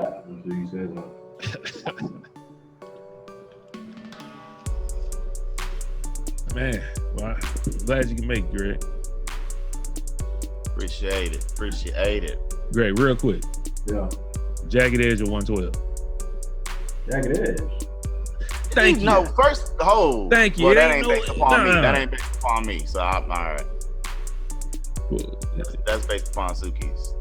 that until you said that. Man, well, glad you can make it, Greg. Appreciate it. Greg, real quick. Yeah. Jagged Edge or 112? Jagged Edge. Thank you. No, first, hold. Thank you. Well, It that ain't ain't no- based upon me. nah. That ain't based upon me. So, I'm all right. Cool. That's based upon Suki's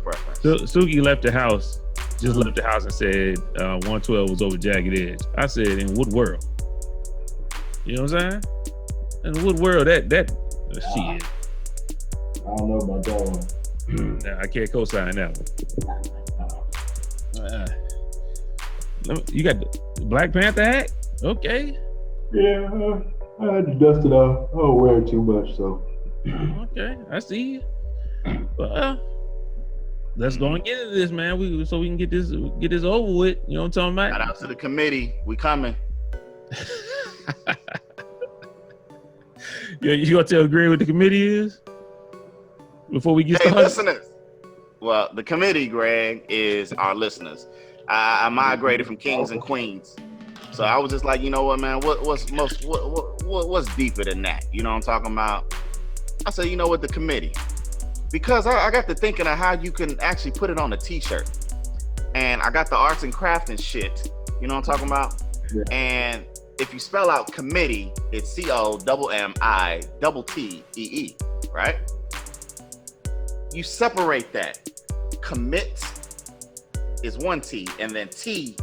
preference. Suki left the house, just left the house and said 112 was over Jagged Edge. I said, in what world? You know what I'm saying? In what world? That shit. I don't know about that one. Nah, I can't co-sign that one. You got the Black Panther hat? Okay. Yeah, I had to dust it off. I don't wear it too much, so. Okay, I see you. Well, let's go and get into this, man. So we can get this over with. You know what I'm talking Shout about? out to the committee. We coming. You gonna tell Greg what the committee is before we get Hey, started? listeners. Well, the committee, Greg, is our listeners. I migrated from kings and queens, so I was just like, you know what, man? What's deeper than that? You know what I'm talking about? I said, you know what, the committee, because I got to thinking of how you can actually put it on a T-shirt, and I got the arts and crafts and shit. You know what I'm talking about? Yeah. And if you spell out committee, it's COMMITTEE, right? You separate that. Commit is one T, and then TEE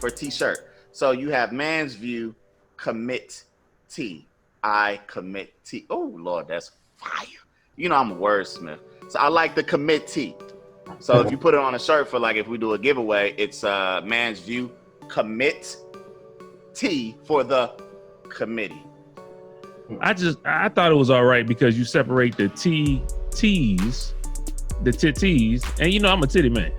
for T-shirt. So you have man's view, commit T. I commit T. Oh Lord, that's fire. You know I'm a wordsmith, so I like the commit T. So if you put it on a shirt for, like, if we do a giveaway, it's man's view, commit T for the committee. I thought it was all right because you separate the T's, the titties, and you know I'm a titty man.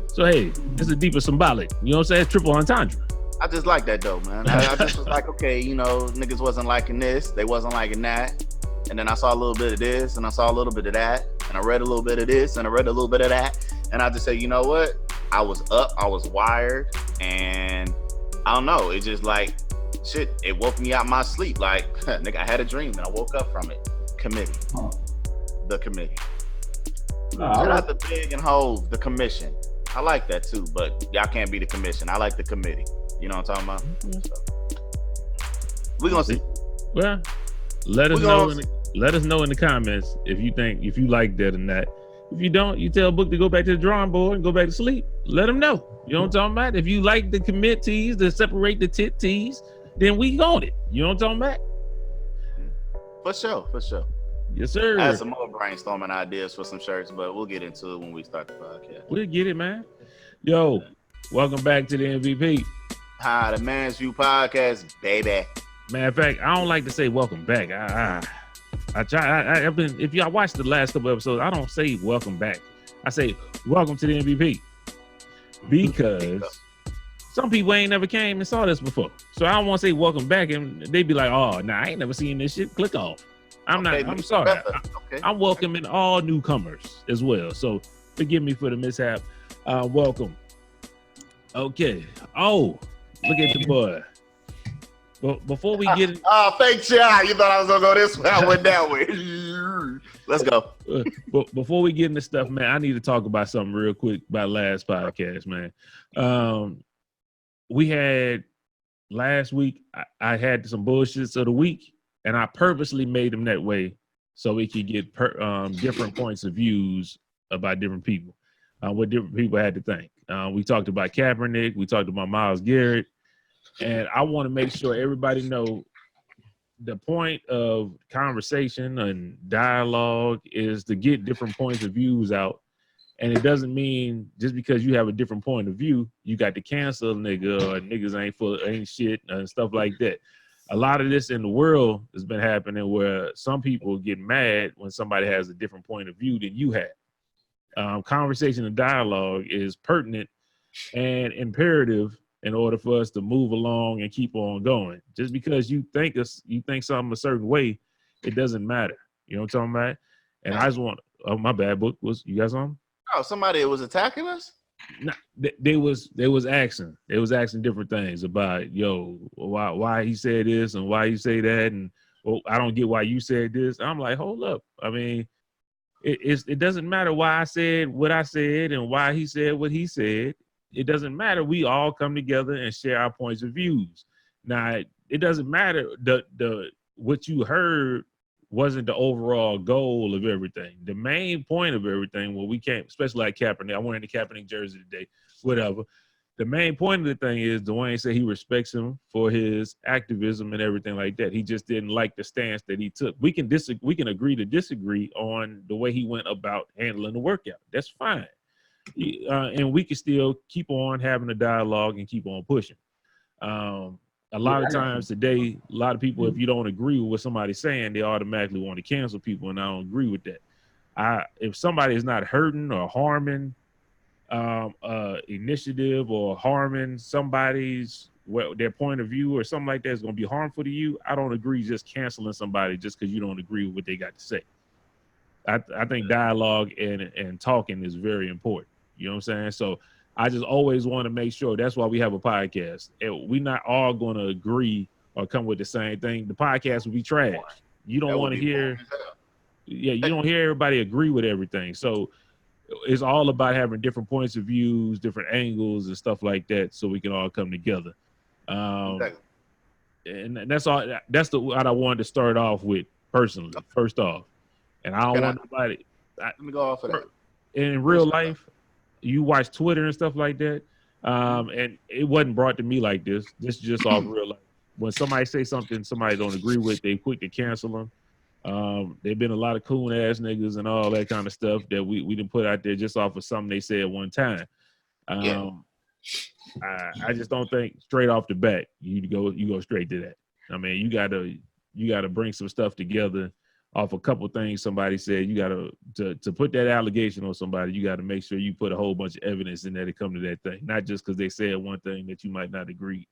So hey, it's a deeper symbolic. You know what I'm saying? Triple entendre. I just like that though, man. I just was like, okay, you know, niggas wasn't liking this, they wasn't liking that. And then I saw a little bit of this, and I saw a little bit of that, and I read a little bit of this, and I read a little bit of that. And I just said, you know what? I was up, I was wired, and I don't know, it just like, shit, it woke me out my sleep. Like, nigga, I had a dream, and I woke up from it. Committee. The committee. Shout out to Big and Hove, the commission. I like that too, but y'all can't be the commission. I like the committee. You know what I'm talking about? So, we're gonna see. Well, let us know in the comments if you like that or not. If you don't, you tell Book to go back to the drawing board and go back to sleep. Let them know. You know what I'm talking about? If you like the committees to separate the titties, then we on it. You know what I'm talking about? For sure. Yes, sir. I had some more brainstorming ideas for some shirts, but we'll get into it when we start the podcast. We'll get it, man. Yo, welcome back to the MVP. Hi, the Man's View Podcast, baby. Matter of fact, I don't like to say welcome back. I've been, if y'all watched the last couple episodes, I don't say welcome back. I say welcome to the MVP because some people ain't never came and saw this before. So I don't want to say welcome back and they be like, oh, nah, I ain't never seen this shit. Click off. I'm sorry. I'm welcoming all newcomers as well. So forgive me for the mishap. Welcome. Okay. Oh, look at the boy. But before we get in, fake shot. You thought I was gonna go this way. I went that way. Let's go. But before we get into stuff, man, I need to talk about something real quick about last podcast, man. We had last week, I had some bullshits of the week, and I purposely made them that way so we could get different points of views about different people, what different people had to think. We talked about Kaepernick, we talked about Myles Garrett, and I want to make sure everybody know the point of conversation and dialogue is to get different points of views out. And it doesn't mean just because you have a different point of view, you got to cancel a nigga or niggas ain't shit and stuff like that. A lot of this in the world has been happening where some people get mad when somebody has a different point of view than you have. Conversation and dialogue is pertinent and imperative in order for us to move along and keep on going. Just because you think something a certain way, it doesn't matter. You know what I'm talking about? And I just want, oh, my bad, Book, you got something? Oh, somebody was attacking us? They was asking different things about why he said this and why he say that, and well, I don't get why you said this. I'm like, hold up. I mean, it doesn't matter why I said what I said and why he said what he said. It doesn't matter. We all come together and share our points of views. Now, it doesn't matter the what you heard wasn't the overall goal of everything. The main point of everything, when we came, especially like Kaepernick, I wearing the Kaepernick jersey today, whatever. The main point of the thing is Dwayne said he respects him for his activism and everything like that. He just didn't like the stance that he took. We can agree to disagree on the way he went about handling the workout. That's fine. And we can still keep on having a dialogue and keep on pushing. A lot of times today, a lot of people, if you don't agree with what somebody's saying, they automatically want to cancel people, and I don't agree with that. If somebody is not hurting or harming initiative or harming somebody's their point of view or something like that is going to be harmful to you, I don't agree just canceling somebody just because you don't agree with what they got to say. I think dialogue and talking is very important. You know what I'm saying? So I just always want to make sure. That's why we have a podcast. We're not all going to agree or come with the same thing. The podcast will be trash. You don't want to hear. Yeah, you don't hear everybody agree with everything. So it's all about having different points of views, different angles, and stuff like that, so we can all come together. Exactly. And that's all. That's what I wanted to start off with personally. First off, and I don't want nobody. Let me go off of that. In real life, you watch Twitter and stuff like that, and it wasn't brought to me like this. This is just off real life. When somebody say something somebody don't agree with, they quick to cancel them. There've been a lot of coon ass niggas and all that kind of stuff that we didn't put out there just off of something they said one time. I just don't think straight off the bat you go straight to that. I mean, you gotta bring some stuff together off a couple things somebody said. You gotta to put that allegation on somebody, you gotta make sure you put a whole bunch of evidence in there to come to that thing, not just because they said one thing that you might not agree.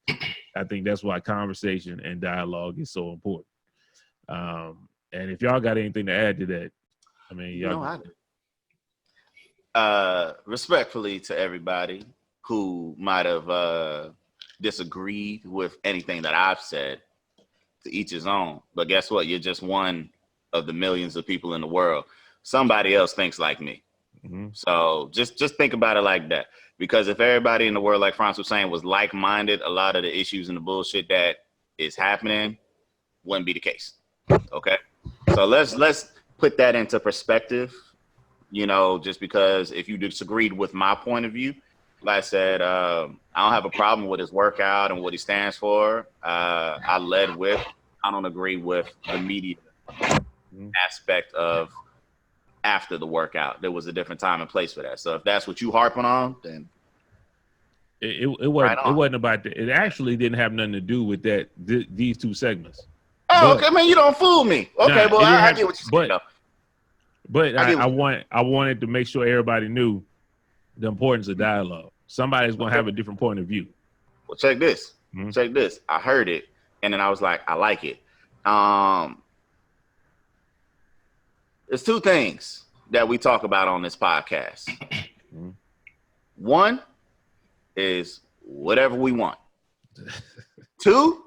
I think that's why conversation and dialogue is so important. And if y'all got anything to add to that, I mean, y'all. Respectfully to everybody who might have disagreed with anything that I've said, to each his own. But guess what? You're just one of the millions of people in the world. Somebody else thinks like me. Mm-hmm. So just think about it like that. Because if everybody in the world, like Franz was saying, was like-minded, a lot of the issues and the bullshit that is happening wouldn't be the case. Okay? So let's put that into perspective. You know, just because if you disagreed with my point of view, like I said, I don't have a problem with his workout and what he stands for. I led with, I don't agree with the media aspect of after the workout. There was a different time and place for that. So if that's what you harping on, then it wasn't about that. It actually didn't have nothing to do with that. These two segments. Oh, okay, man, you don't fool me. Okay, well, I get what you're saying. But I wanted to make sure everybody knew the importance of dialogue. Somebody's gonna have a different point of view. Well, check this. Mm-hmm. Check this. I heard it, and then I was like, I like it. There's two things that we talk about on this podcast. Mm-hmm. One is whatever we want. Two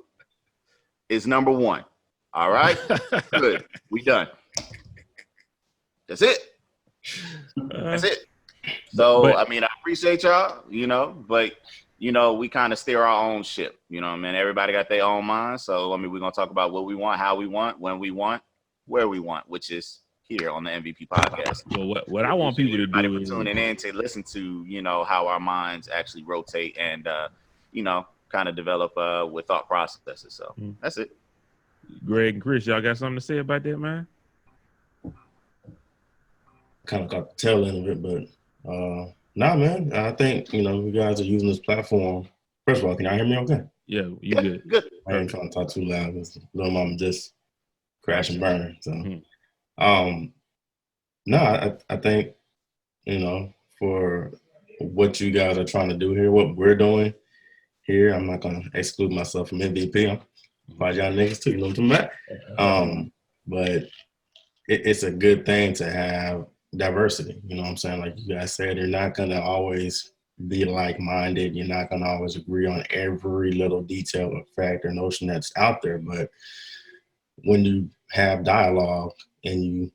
is number one. All right? Good. We done. That's it. That's it. So, I mean, I appreciate y'all, but, we kind of steer our own ship. I mean, everybody got their own mind. So, I mean, we're going to talk about what we want, how we want, when we want, where we want, which is here on the MVP podcast. Well, what I want people to do is tuning in to listen to, how our minds actually rotate and, kind of develop with thought processes. So that's it. Greg and Chris, y'all got something to say about that, man? Kind of got the tail end of it, but nah, man. I think you guys are using this platform. First of all, can y'all hear me okay? Yeah, you good. Good. I ain't trying to talk too loud because little mama just crash and burn. So no, I think for what you guys are trying to do here, what we're doing here, I'm not gonna exclude myself from MVP. I'm about y'all niggas too, you know what I'm talking about? But it's a good thing to have diversity, you know what I'm saying? Like you guys said, they're not gonna always be like-minded. You're not going to always agree on every little detail or fact or notion that's out there. But when you have dialogue and you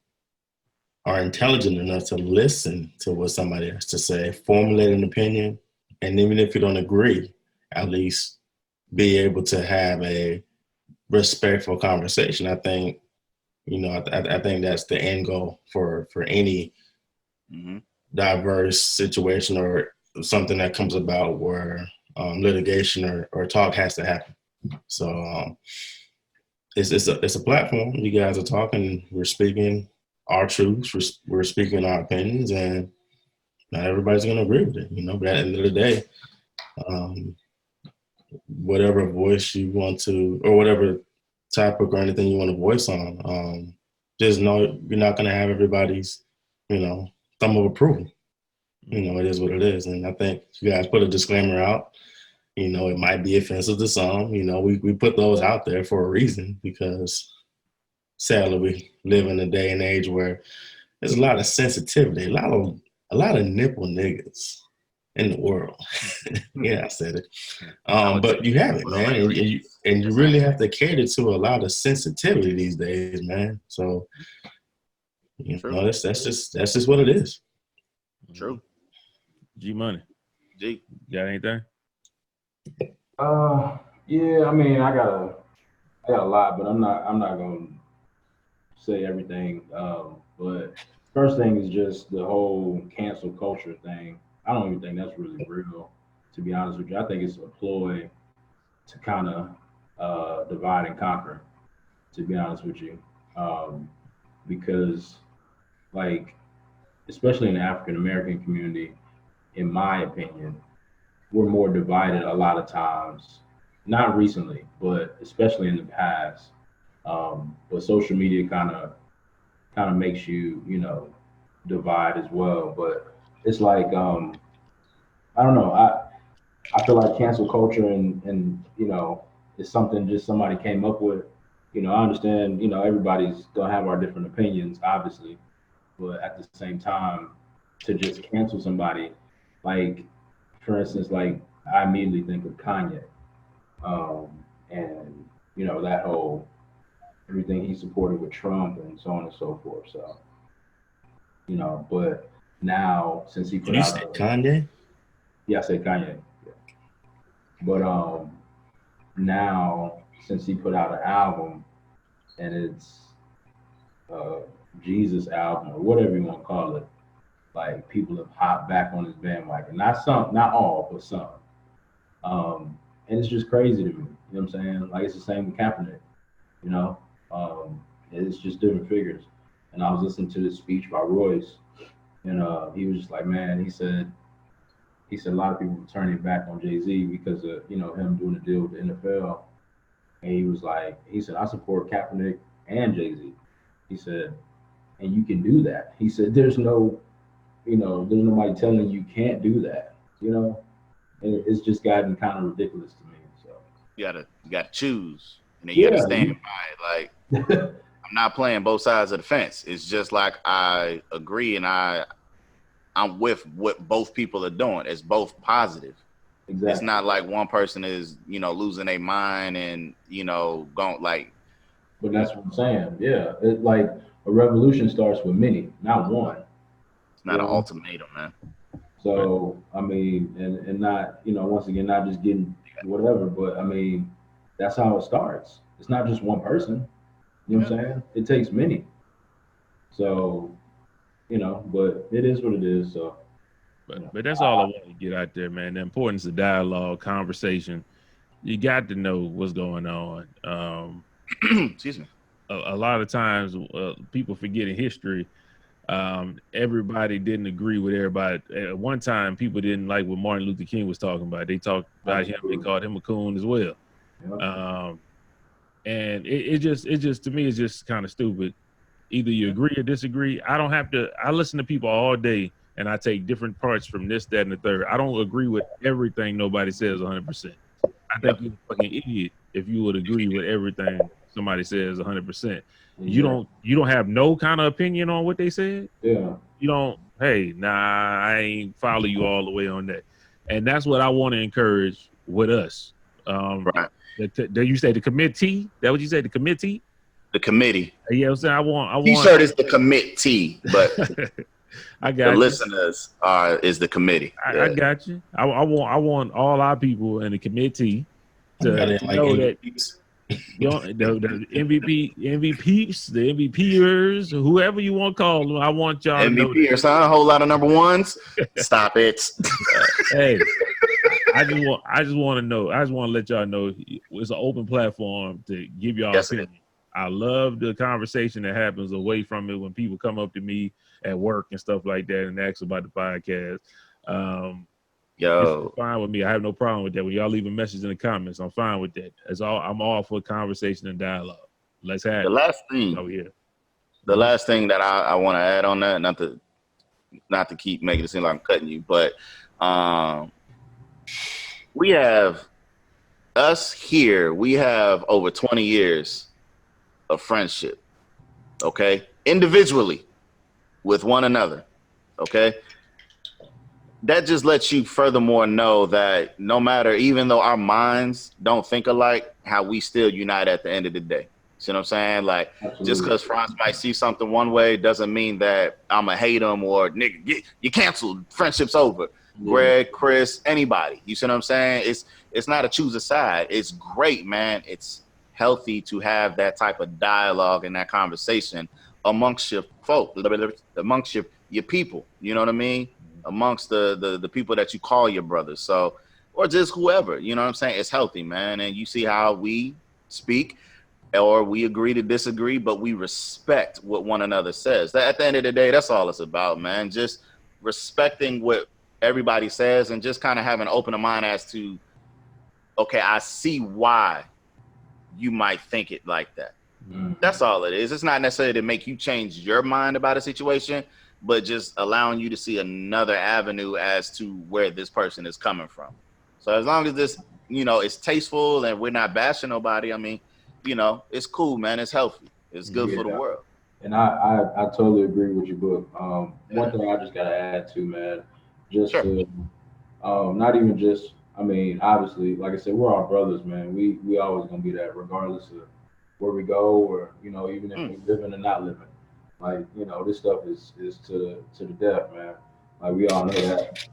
are intelligent enough to listen to what somebody has to say, formulate an opinion, and even if you don't agree, at least be able to have a respectful conversation. I think, I think that's the end goal for any diverse situation or something that comes about where litigation or talk has to happen. So it's a platform. You guys are talking. We're speaking our truths. We're speaking our opinions, and not everybody's going to agree with it. But at the end of the day, whatever voice you want to, or whatever topic or anything you want to voice on, just know you're not going to have everybody's, thumb of approval. It is what it is. And I think you guys put a disclaimer out. It might be offensive to some. We put those out there for a reason, because sadly we live in a day and age where there's a lot of sensitivity, a lot of nipple niggas in the world. Yeah, I said it. But you have it, man, and you really have to cater to a lot of sensitivity these days, man. So that's just what it is. True. G Money. G. You got anything? Yeah, I mean, I got a lot, but I'm not gonna say everything. But first thing is just the whole cancel culture thing. I don't even think that's really real, to be honest with you. I think it's a ploy to kind of divide and conquer, to be honest with you. Because, like, especially in the African American community, in my opinion, we're more divided a lot of times. Not recently, but especially in the past. But social media kind of makes you, divide as well. But it's like, I don't know. I feel like cancel culture and it's something just somebody came up with. I understand, everybody's gonna have our different opinions, obviously, but at the same time, to just cancel somebody, like, for instance, like, I immediately think of Kanye, and that whole everything he supported with Trump and so on and so forth. So, but now since he put You out said Kanye? Yeah, I said Kanye. Yeah. But now since he put out an album and it's Jesus album or whatever you want to call it, like, people have hopped back on his bandwagon. Not some, not all, but some. And it's just crazy to me. You know what I'm saying? Like, it's the same with Kaepernick. You know, it's just different figures. And I was listening to this speech by Royce, and he was just like, man, he said a lot of people were turning back on Jay-Z because of him doing a deal with the NFL. And he said, I support Kaepernick and Jay-Z. He said, and you can do that. He said, there's nobody telling you can't do that. And it's just gotten kind of ridiculous to me. So you gotta choose, and then you gotta stand by it. Like, I'm not playing both sides of the fence. It's just like, I agree, and I'm with what both people are doing. It's both positive. Exactly. It's not like one person is, losing their mind and, going like. But that's what I'm saying. Yeah. It, like, a revolution starts with many, not one. It's not an ultimatum, man. So, I mean, and not, once again, not just getting whatever, but I mean, that's how it starts. It's not just one person. You know what I'm saying? It takes many. So, but it is what it is. So, but that's all I want to get out there, man. The importance of dialogue, conversation. You got to know what's going on. Excuse me. A lot of times, people forget in history. Everybody didn't agree with everybody. At one time, people didn't like what Martin Luther King was talking about. They talked about him. They called him a coon as well. And it just to me, it's just kind of stupid. Either you agree or disagree. I listen to people all day, and I take different parts from this, that, and the third. I don't agree with everything nobody says 100%. I think you're a fucking idiot if you would agree with everything somebody says 100%. You don't have no kind of opinion on what they said. Yeah. You don't. Hey, nah, I ain't follow you all the way on that. And that's what I want to encourage with us. Right. You say the committee? That what you say? The committee? The committee. Yeah, I'm saying I want. T-shirt is the committee, but I got the you. listeners is the committee. I got you. I want all our people in the committee to know that the MVPs, the MVPers, whoever you want to call them, I want y'all to know MVP or something, a whole lot of number ones. Stop it. Hey, I just want to know. I just want to let y'all know it's an open platform to give y'all opinion. I love the conversation that happens away from it when people come up to me at work and stuff like that and ask about the podcast. It's fine with me. I have no problem with that. When y'all leave a message in the comments, I'm fine with that. I'm all for conversation and dialogue. Let's have the last thing. Oh yeah. The last thing that I want to add on that, not to keep making it seem like I'm cutting you, but we have over 20 years of friendship, okay? Individually with one another, okay? That just lets you furthermore know that no matter, even though our minds don't think alike, how we still unite at the end of the day. See what I'm saying? Like, absolutely. Just because Franz might see something one way doesn't mean that I'm going to hate him or, nigga, you canceled, friendship's over. Yeah. Greg, Chris, anybody. You see what I'm saying? It's not a choose a side. It's great, man. It's healthy to have that type of dialogue and that conversation amongst your folk, amongst your people. You know what I mean? Amongst the people that you call your brothers. So, or just whoever, you know what I'm saying? It's healthy, man. And you see how we speak, or we agree to disagree, but we respect what one another says. At the end of the day, that's all it's about, man. Just respecting what everybody says and just kind of having an open mind as to, okay, I see why you might think it like that. Mm-hmm. That's all it is. It's not necessarily to make you change your mind about a situation, but just allowing you to see another avenue as to where this person is coming from. So as long as this, is tasteful and we're not bashing nobody, I mean, it's cool, man. It's healthy. It's good for the world. And I totally agree with you, Book. One thing I just got to add to, man, just to, not even just, I mean, obviously, like I said, we're all brothers, man. We always going to be that regardless of where we go or, even if we're living or not living. Like, this stuff is to the death, man. Like, we all know that.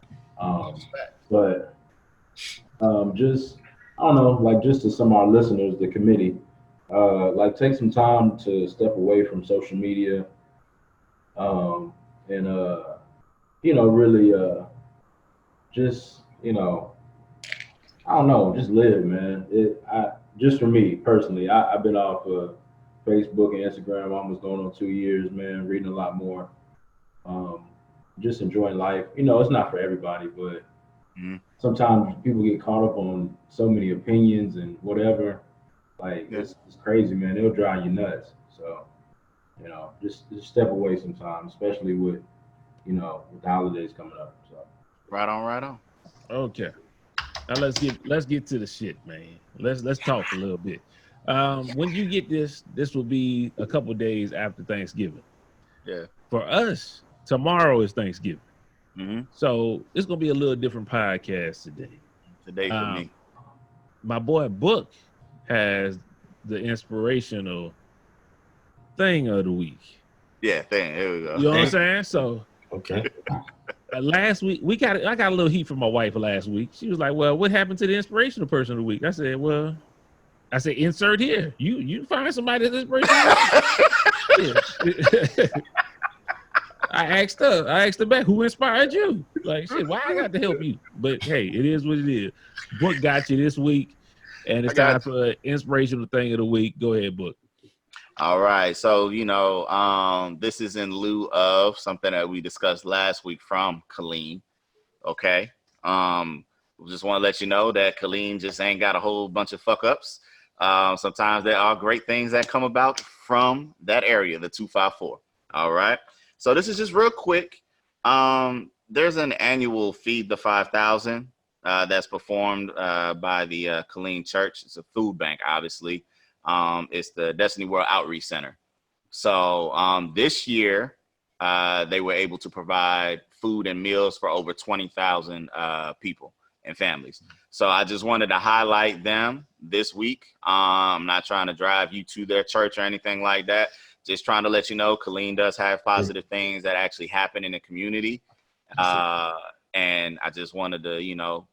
But just, I don't know, like just to some of our listeners, the committee, like take some time to step away from social media and, really just, I don't know, just live, man. Just for me personally, I've been off of Facebook and Instagram almost going on 2 years, man, reading a lot more, just enjoying life. It's not for everybody, but sometimes people get caught up on so many opinions and whatever. Like, it's crazy, man. It'll drive you nuts. So, just step away sometimes, especially with, with the holidays coming up. So, right on. Okay. Now let's get to the shit, man. Let's talk a little bit. When you get this will be a couple days after Thanksgiving. Yeah. For us, tomorrow is Thanksgiving. Mm-hmm. So it's gonna be a little different podcast today. Today for me. My boy Book has the inspirational thing of the week. Yeah, thing. Here we go. You know what I'm saying? So okay. Last week I got a little heat from my wife last week. She was like, "Well, what happened to the inspirational person of the week?" I said, "Insert here. You find somebody that's inspirational." I asked her back, who inspired you? Like, shit, why I got to help you? But hey, it is what it is. Book got you this week, and it's time for an inspirational thing of the week. Go ahead, Book. All right. So, this is in lieu of something that we discussed last week from Colleen. Okay. We just want to let you know that Colleen just ain't got a whole bunch of fuck ups. Sometimes there are great things that come about from that area, the 254. All right. So this is just real quick. There's an annual Feed the 5,000 that's performed by the Colleen Church. It's a food bank, obviously. It's the Destiny World Outreach Center. So this year, they were able to provide food and meals for over 20,000 people. and families. So I just wanted to highlight them this week. I'm not trying to drive you to their church or anything like that. Just trying to let you know Colleen does have positive things that actually happen in the community. And I just wanted to, you know,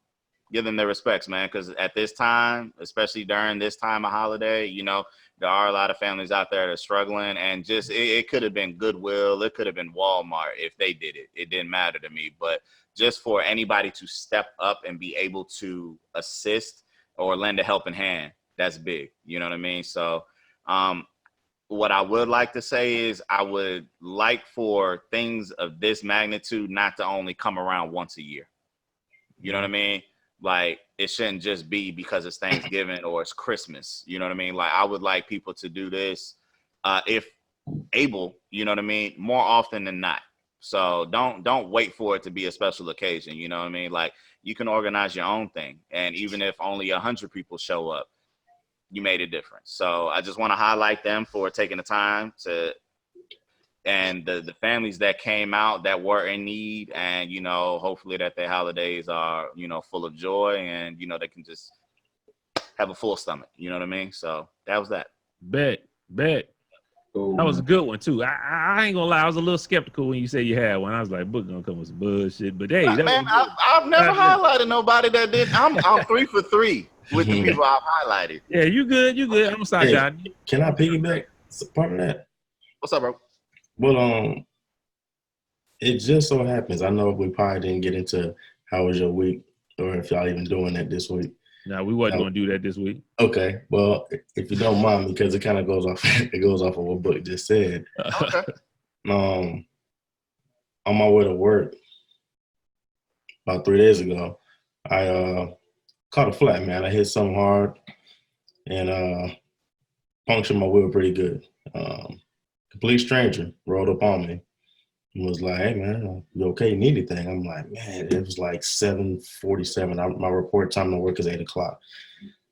give them their respects, man, because at this time, especially during this time of holiday, you know, there are a lot of families out there that are struggling, and just it could have been Goodwill, it could have been Walmart if they did it. It didn't matter to me, but just for anybody to step up and be able to assist or lend a helping hand, that's big. You know what I mean? So what I would like to say is I would like for things of this magnitude not to only come around once a year. You know what I mean? Like, it shouldn't just be because it's Thanksgiving or it's Christmas. You know what I mean? Like, I would like people to do this if able, you know what I mean, more often than not. So don't wait for it to be a special occasion. You know what I mean? Like, you can organize your own thing. And even if only 100 people show up, you made a difference. So I just want to highlight them for taking the time to, and the families that came out that were in need, and, you know, hopefully that their holidays are, you know, full of joy, and, you know, they can just have a full stomach. You know what I mean? So that was that. Bet. Cool, That was a man. good one too. I ain't gonna lie, I was a little skeptical when you said you had one. I was like, Book gonna come with some bullshit. But hey, that Man, was good. I've never Goddamn. highlighted nobody that did. I'm 3 for 3 with the people I've highlighted. Yeah, you good. I'm sorry, Hey, God. can I piggyback part of that? What's up, bro? Well, it just so happens, I know we probably didn't get into how was your week or if y'all even doing that this week. No, we wasn't gonna do that this week. Okay, well, if you don't mind, because it kind of goes off, it goes off of what Book just said. Okay. On my way to work about 3 days ago, I caught a flat, man. I hit something hard and punctured my wheel pretty good. Complete stranger rolled up on me and was like, "Hey, man, you okay? You need anything?" I'm like, "Man, it was like 7:47. My report time to work is 8 o'clock."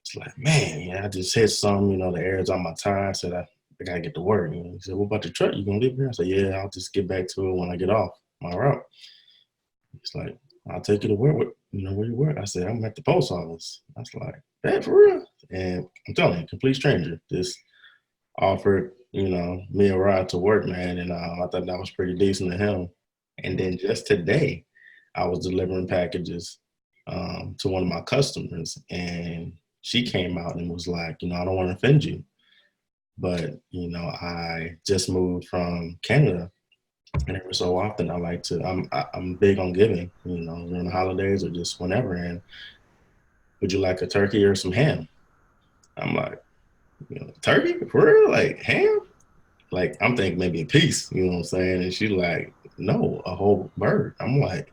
It's like, "Man, yeah, I just hit something, you know, the air's on my tire." I said, I gotta get to work. You know, he said, "What about the truck? You gonna leave here?" I said, "Yeah, I'll just get back to it when I get off my route." He's like, "I'll take you to work. You know, where you work?" I said, "I'm at the post office." I was like, "That for real?" And I'm telling you, complete stranger just offered, you know, me a ride to work, man. And I thought that was pretty decent of him. And then just today, I was delivering packages to one of my customers, and she came out and was like, "You know, I don't want to offend you, but, you know, I just moved from Canada, and every so often I like to, I'm big on giving, you know, during the holidays or just whenever. And would you like a turkey or some ham?" I'm like, "You know, turkey? For real? Like ham?" Like, I'm thinking maybe a piece, you know what I'm saying? And she like, "No, a whole bird." I'm like,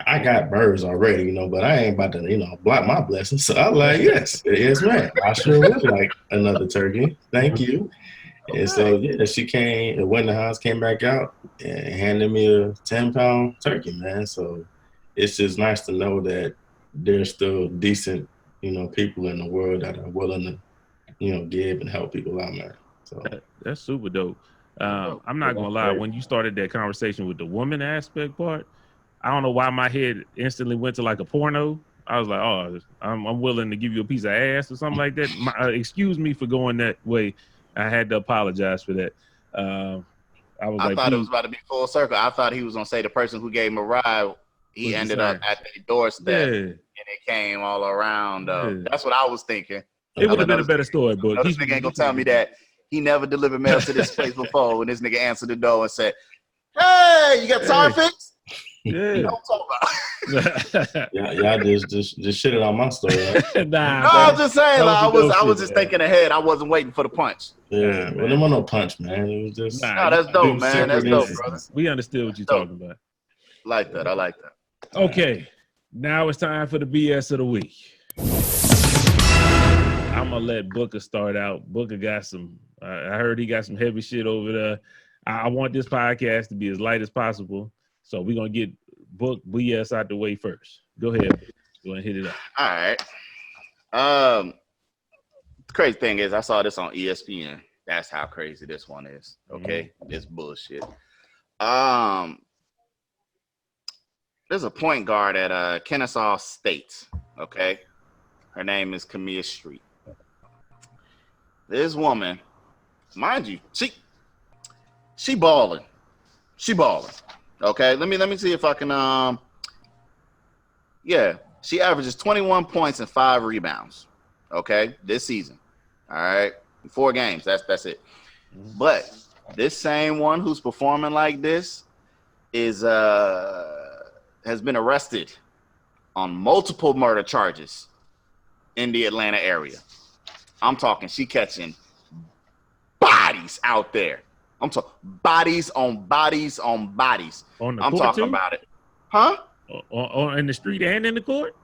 I got birds already, you know, but I ain't about to, you know, block my blessings. So I'm like, yes, man. I sure would like another turkey. Thank you. And so, yeah, she came, and went in the house, came back out, and handed me a 10-pound turkey, man. So it's just nice to know that there's still decent, you know, people in the world that are willing to, you know, give and help people out, man. So That's super dope. I'm not gonna lie. When you started that conversation with the woman aspect part, I don't know why my head instantly went to like a porno. I was like, oh, I'm willing to give you a piece of ass or something like that. Excuse me for going that way. I had to apologize for that. I thought please. it was about to be full circle. I thought he was gonna say the person who gave him a ride, he ended up at the doorstep, and it came all around. That's what I was thinking. It would have been a better story, but this nigga ain't gonna tell me that he never delivered mail to this place before. When this nigga answered the door and said, "Hey, you got tire fixed?" Yeah. What I'm talking about. y'all just shitted on my story. Right? Nah, no, I'm just saying. Like, I was shit, just thinking ahead. I wasn't waiting for the punch. Yeah, well, there was no punch, man. It was just no, that's dope, man. That's dope, brother. We understood what you're talking about. Like that. I like that. Okay, now it's time for the BS of the week. I'm gonna let Booker start out. Booker got some. I heard he got some heavy shit over there. I want this podcast to be as light as possible, so we're gonna get Book BS out the way first. Go ahead. Go and hit it up. All right. The crazy thing is, I saw this on ESPN. That's how crazy this one is. Okay, This bullshit. There's a point guard at Kennesaw State. Okay, her name is Camille Street. This woman, mind you, she balling. She balling. Okay, let me see if I can. Yeah, she averages 21 points and 5 rebounds. Okay, this season. All right, 4 games. That's it. But this same one who's performing like this is has been arrested on multiple murder charges in the Atlanta area. I'm talking she catching bodies out there. I'm talking bodies on bodies on bodies. On the I'm court talking too? about it. Huh? In the street and in the court?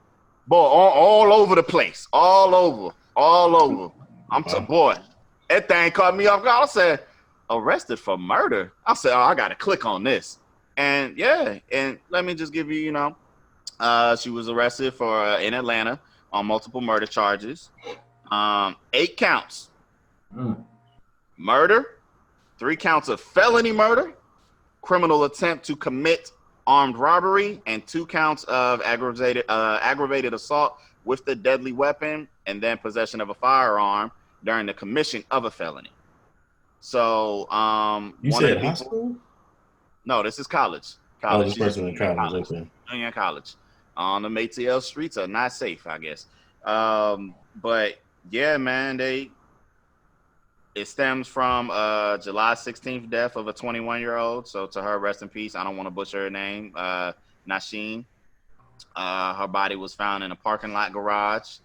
Boy, all over the place. All over. Boy, that thing caught me off guard. I said, arrested for murder. I said, oh, I got to click on this. And yeah, and let me just give you, she was arrested for in Atlanta on multiple murder charges. 8 counts. Murder, 3 counts of felony murder, criminal attempt to commit armed robbery, and 2 counts of aggravated assault with the deadly weapon, and then possession of a firearm during the commission of a felony. So, you said high school? No, this is college. Oh, this person in college. Okay. Junior college. On the ATL streets are not safe, I guess. But yeah, man, it stems from July 16th death of a 21-year-old. So to her, rest in peace. I don't want to butcher her name. Nasheen. Her body was found in a parking lot garage,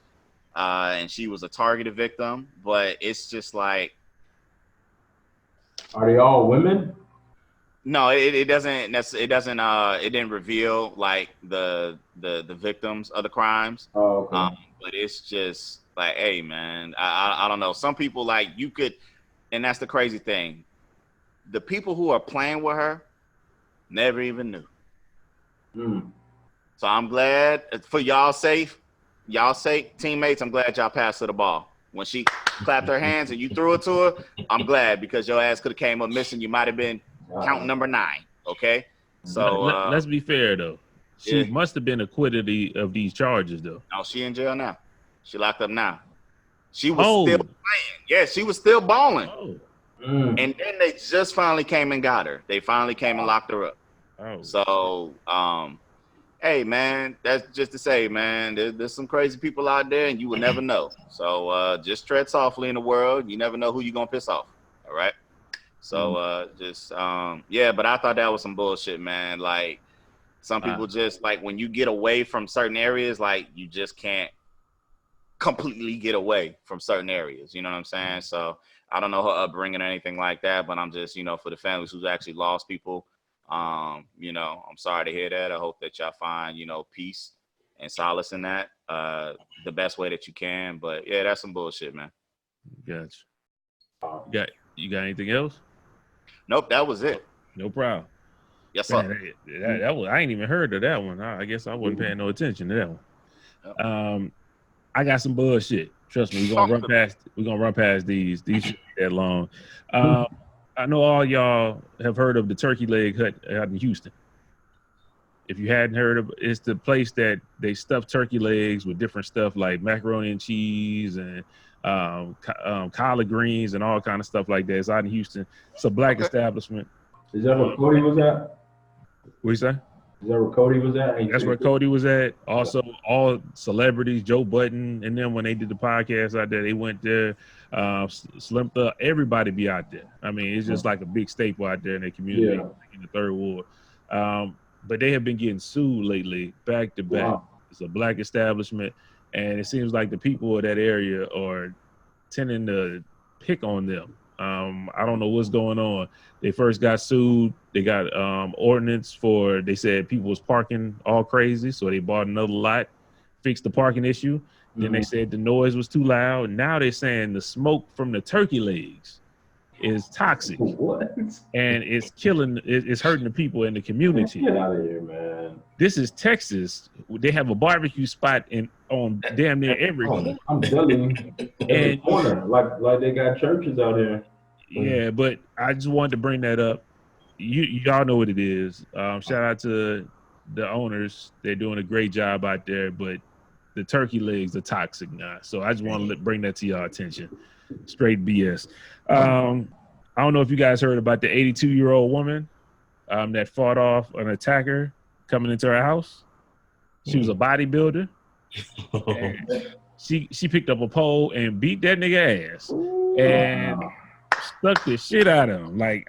and she was a targeted victim. But it's just like, are they all women? no, it doesn't. It doesn't. It didn't reveal like the victims of the crimes. Oh, okay. But it's just like, hey, man, I don't know. Some people like you could, and that's the crazy thing. The people who are playing with her never even knew. So I'm glad for y'all's sake, teammates. I'm glad y'all passed her the ball. When she clapped her hands and you threw it to her, I'm glad, because your ass could have came up missing. You might have been count number 9. Okay. So let's be fair though. She must have been acquitted of these charges though. No, she in jail now. She locked up now. She was still playing. Yeah, she was still balling. And then they just finally came and got her. They finally came and locked her up. So, hey, man, that's just to say, man, there's some crazy people out there, and you will never know. So just tread softly in the world. You never know who you're going to piss off. All right? So yeah, but I thought that was some bullshit, man. Like, some people just, like, when you get away from certain areas, like, you just can't completely get away from certain areas. You know what I'm saying? So I don't know her upbringing or anything like that, but I'm just, for the families who's actually lost people, I'm sorry to hear that. I hope that y'all find, peace and solace in that the best way that you can. But yeah, that's some bullshit, man. Gotcha. You got anything else? Nope, that was it. No problem. Yes, sir. Man, that was, I ain't even heard of that one. I guess I wasn't paying no attention to that one. Yep. I got some bullshit. Trust me, we're gonna run past these. These shouldn't be that long. I know all y'all have heard of the Turkey Leg Hut out in Houston. If you hadn't heard of it, it's the place that they stuff turkey legs with different stuff like macaroni and cheese and collard greens and all kind of stuff like that. It's out in Houston. It's a black establishment. Is that where Cody was at? What you say? Is that where Cody was at? That's where Cody was at. Also, all celebrities, Joe Budden, and then when they did the podcast out there, they went there. Slim Thug, everybody be out there. I mean, it's just like a big staple out there in the community in the Third Ward. But they have been getting sued lately, back to back. Wow. It's a black establishment, and it seems like the people of that area are tending to pick on them. I don't know what's going on. They first got sued. They got ordinance for, they said people was parking all crazy, so they bought another lot, fixed the parking issue. Then they said the noise was too loud. Now they're saying the smoke from the turkey legs is toxic. What? And it's killing, it's hurting the people in the community. Get out of here, man. This is Texas. They have a barbecue spot on damn near every corner. I'm telling you, every corner, like they got churches out here. Yeah, but I just wanted to bring that up. Y'all know what it is. Shout out to the owners. They're doing a great job out there, but the turkey legs are toxic now. So I just want to bring that to your attention. Straight BS. I don't know if you guys heard about the 82-year-old woman that fought off an attacker coming into her house. She was a bodybuilder. She picked up a pole and beat that nigga ass and stuck the shit out of him. Like,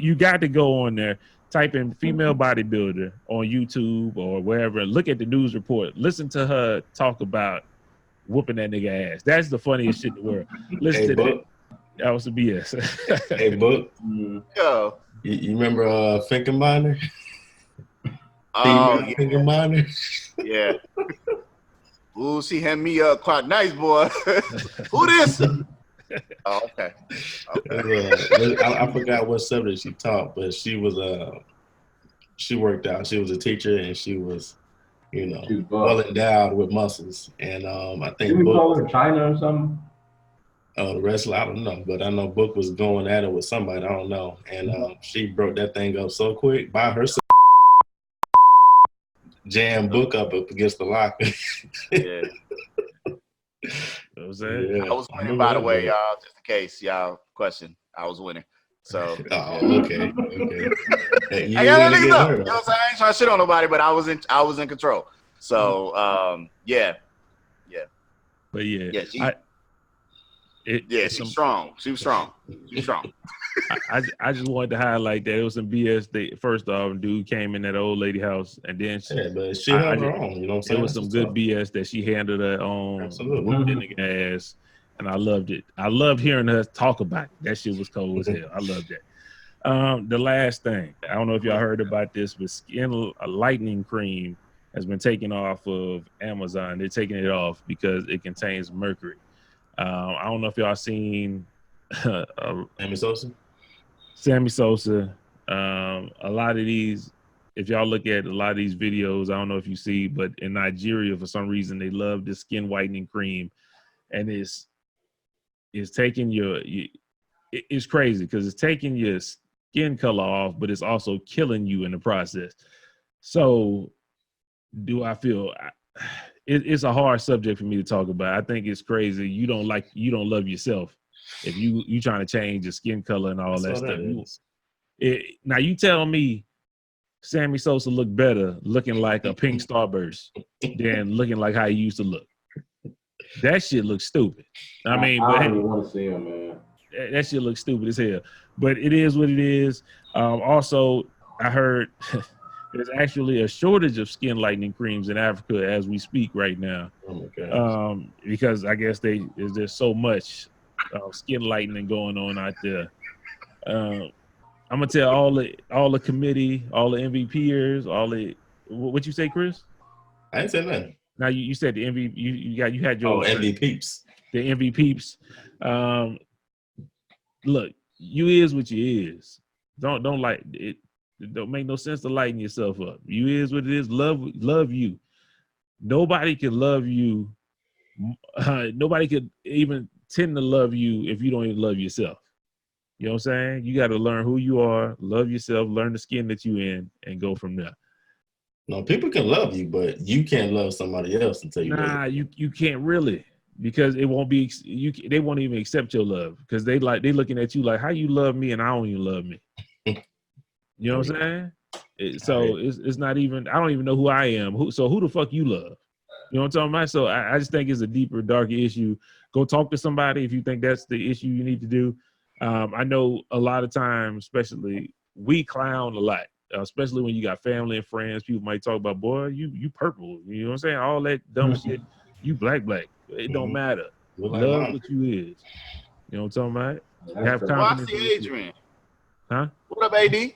you got to go on there, type in female bodybuilder on YouTube or wherever. Look at the news report. Listen to her talk about whooping that nigga ass. That's the funniest shit in the world. Listen to that. That was some BS. Hey, Book. Yo. You remember Finkelminer? Oh, yeah. Finkelminer? Yeah. Ooh, she had me quite nice, boy. Who this? Oh, okay. I forgot what subject she taught, but she worked out. She was a teacher, and she was, well endowed with muscles. And I think Did we call her China or something? The wrestler, I don't know, but I know Book was going at it with somebody, I don't know, and she broke that thing up so quick by herself. Jam Book up against the locker. Yeah. That was it. Yeah. I was winning, by the way, y'all. Just in case y'all question, I was winning. So. Okay. Hey, I got that niggas up. You know what I'm saying? I ain't trying to shit on nobody, but I was in control. So yeah. But yeah. She's strong. She was strong. I just wanted to highlight that it was some BS. First off, dude came in that old lady house, and then but she held her own. You know what I'm saying? It was some good BS that she handled her own, whooped the nigga ass, and I loved it. I loved hearing her talk about it. That shit was cold as hell. I loved that. The last thing, I don't know if y'all heard about this, but skin lightening cream has been taken off of Amazon. They're taking it off because it contains mercury. I don't know if y'all seen Sammy Sosa. A lot of these, if y'all look at a lot of these videos, I don't know if you see, but in Nigeria, for some reason, they love this skin whitening cream, and it's taking it's crazy because it's taking your skin color off, but it's also killing you in the process. So, do I feel? It's a hard subject for me to talk about. I think it's crazy. You don't love yourself if you trying to change your skin color and all that stuff. Now you tell me Sammy Sosa looked better looking like a pink starburst than looking like how he used to look. That shit looks stupid. I don't even want to see him, man. That shit looks stupid as hell. But it is what it is. Also, I heard there's actually a shortage of skin lightening creams in Africa as we speak right now. Oh my gosh. Because I guess there's so much skin lightening going on out there. I'm gonna tell all the committee, all the MVPers, what you say, Chris? I didn't say nothing. Now you said the MVP. You had your MVPs. The MVPs. Look, you is what you is. Don't like it. It don't make no sense to lighten yourself up. You is what it is. Love you. Nobody can love you. Nobody could even tend to love you if you don't even love yourself. You know what I'm saying? You got to learn who you are, love yourself, learn the skin that you in, and go from there. No, people can love you, but you can't love somebody else until you. Nah, you can't really, because it won't be. They won't even accept your love because they looking at you like, how you love me and I don't even love me. You know what I'm saying? It's not even. I don't even know who I am. Who the fuck you love? You know what I'm talking about? So I just think it's a deeper, darker issue. Go talk to somebody if you think that's the issue you need to do. I know a lot of times, especially we clown a lot, especially when you got family and friends. People might talk about, boy, you purple. You know what I'm saying? All that dumb shit. You black. It don't matter. Love what you is. You know what I'm talking about? Have confidence. Well, I see Adrian. Huh? What up, AD?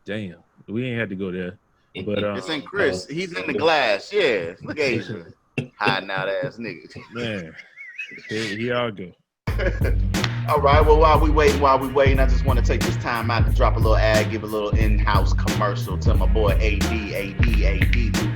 Damn, we ain't had to go there. But it's in Chris. He's in the glass. Yeah, look at Adrian. Hiding out ass niggas. Man, here y'all go. All right, well, while we waiting, I just want to take this time out to drop a little ad, give a little in-house commercial to my boy Luke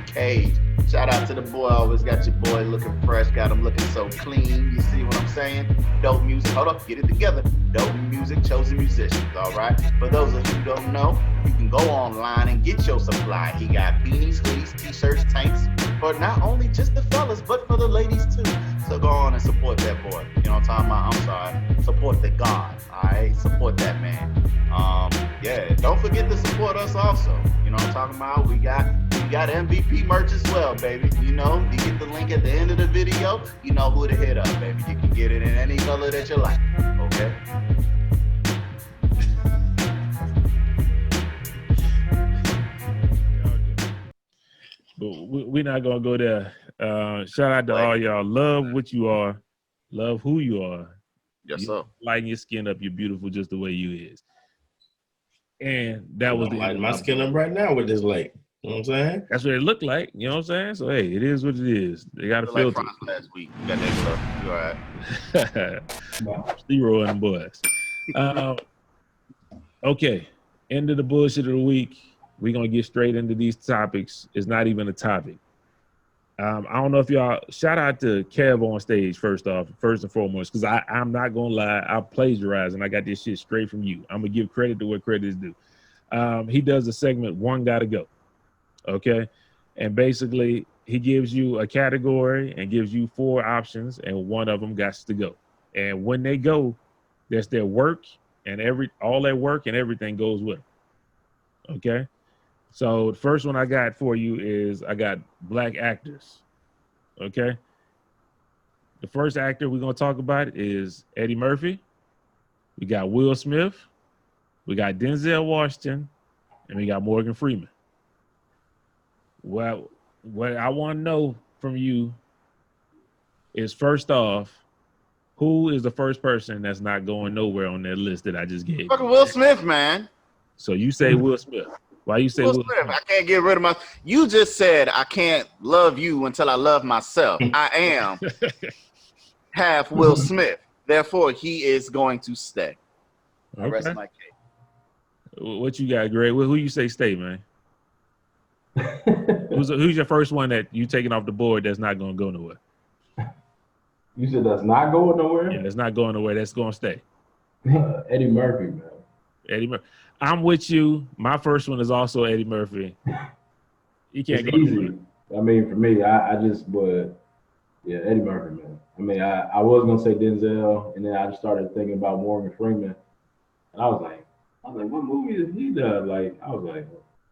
Cage. Shout out to the boy, always got your boy looking fresh, got him looking so clean. You see what I'm saying? Dope music. Hold up, get it together. dope music, chosen musicians, all right? For those of you who don't know, you can go online and get your supply. He got beanies, hoodies, t-shirts, tanks, for not only just the fellas, but for the ladies too. So go on and support that boy. You know what I'm talking about? I'm sorry. Support the God, all right? Support that man. Yeah, don't forget to support us also. You know what I'm talking about? We got MVP merch as well, baby. You know, you get the link at the end of the video. You know who to hit up, baby. You can get it in any color that you like. Okay. But we're not gonna go there. Shout out to all y'all. Love what you are. Love who you are. Yes, sir. Lighten your skin up. You're beautiful just the way you is. And that was I'm the end lighting of my skin up right now with this light. You know what I'm saying? That's what it looked like. You know what I'm saying? So hey, it is what it is. They got a Feel like filter. Franz last week. You got that stuff. You all right? Zero and the boys. Okay. End of the bullshit of the week. We're gonna get straight into these topics. It's not even a topic. I don't know if y'all shout out to Kev on stage first and foremost, because I'm not gonna lie, I plagiarized and I got this shit straight from you. I'm gonna give credit to where credit is due. He does a segment, One Gotta Go. Okay. And basically he gives you a category and gives you 4 options, and one of them got to go. And when they go, that's their work, and all their work and everything goes with them. Okay. So the first one I got for you is I got black actors. Okay. The first actor we're going to talk about is Eddie Murphy. We got Will Smith. We got Denzel Washington. And we got Morgan Freeman. Well, what I want to know from you is, first off, who is the first person that's not going nowhere on that list that I just gave? Fucking Will Smith, man. So you say Will Smith. Why you say Will Smith? I can't get rid of my. You just said I can't love you until I love myself. I am half Will Smith. Therefore, he is going to stay. I rest my case. What you got, Greg? Who you say stay, man? Who's your first one that you taking off the board that's not going to go nowhere? You said that's not going nowhere? Yeah, that's not going nowhere. That's going to stay. Eddie Murphy, man. Eddie Murphy. I'm with you. My first one is also Eddie Murphy. He can't it's go easy. nowhere. I mean, for me, I just would, yeah, Eddie Murphy, man. I mean, I was gonna say Denzel, and then I just started thinking about Morgan Freeman, and I was like, what movie has he done? Like, I was like,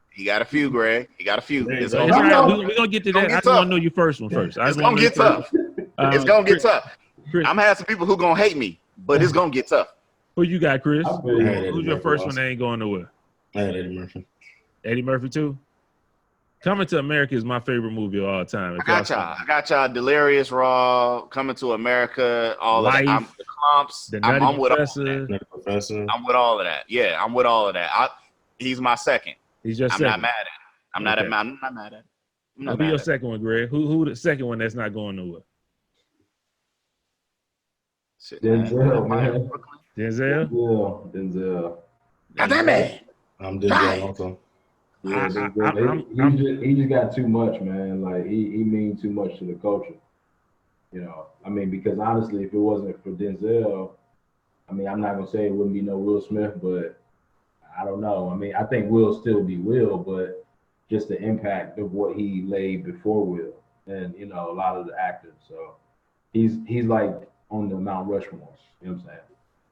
he got a few, Greg. He got a few. It's right. We're gonna get to that. I just want to know your first one first. It's gonna get tough. It's gonna get tough. I'm gonna have some people who gonna hate me, but it's gonna get tough. Who you got, Chris? Who's your first one that ain't going nowhere? I had Eddie Murphy. Eddie Murphy too? Coming to America is my favorite movie of all time. I got y'all. Delirious, Raw, Coming to America, all of that. I'm the Clumps. The Nutty I'm with Professor. all of that. Professor. I'm with all of that. Yeah, I'm with all of that. He's my second. He's your I'm second. not mad at it. I'm not mad at it. Who your second one, Greg? Who the second one that's not going nowhere? Denzel, man. Denzel? Yeah, Denzel. God damn it. I'm Denzel also. Yeah, he just got too much, man. Like he means too much to the culture. You know, I mean, because honestly, if it wasn't for Denzel, I mean, I'm not gonna say it wouldn't be no Will Smith, but I don't know. I mean, I think Will still be Will, but just the impact of what he laid before Will, and you know, a lot of the actors. So he's like on the Mount Rushmore. You know what I'm saying?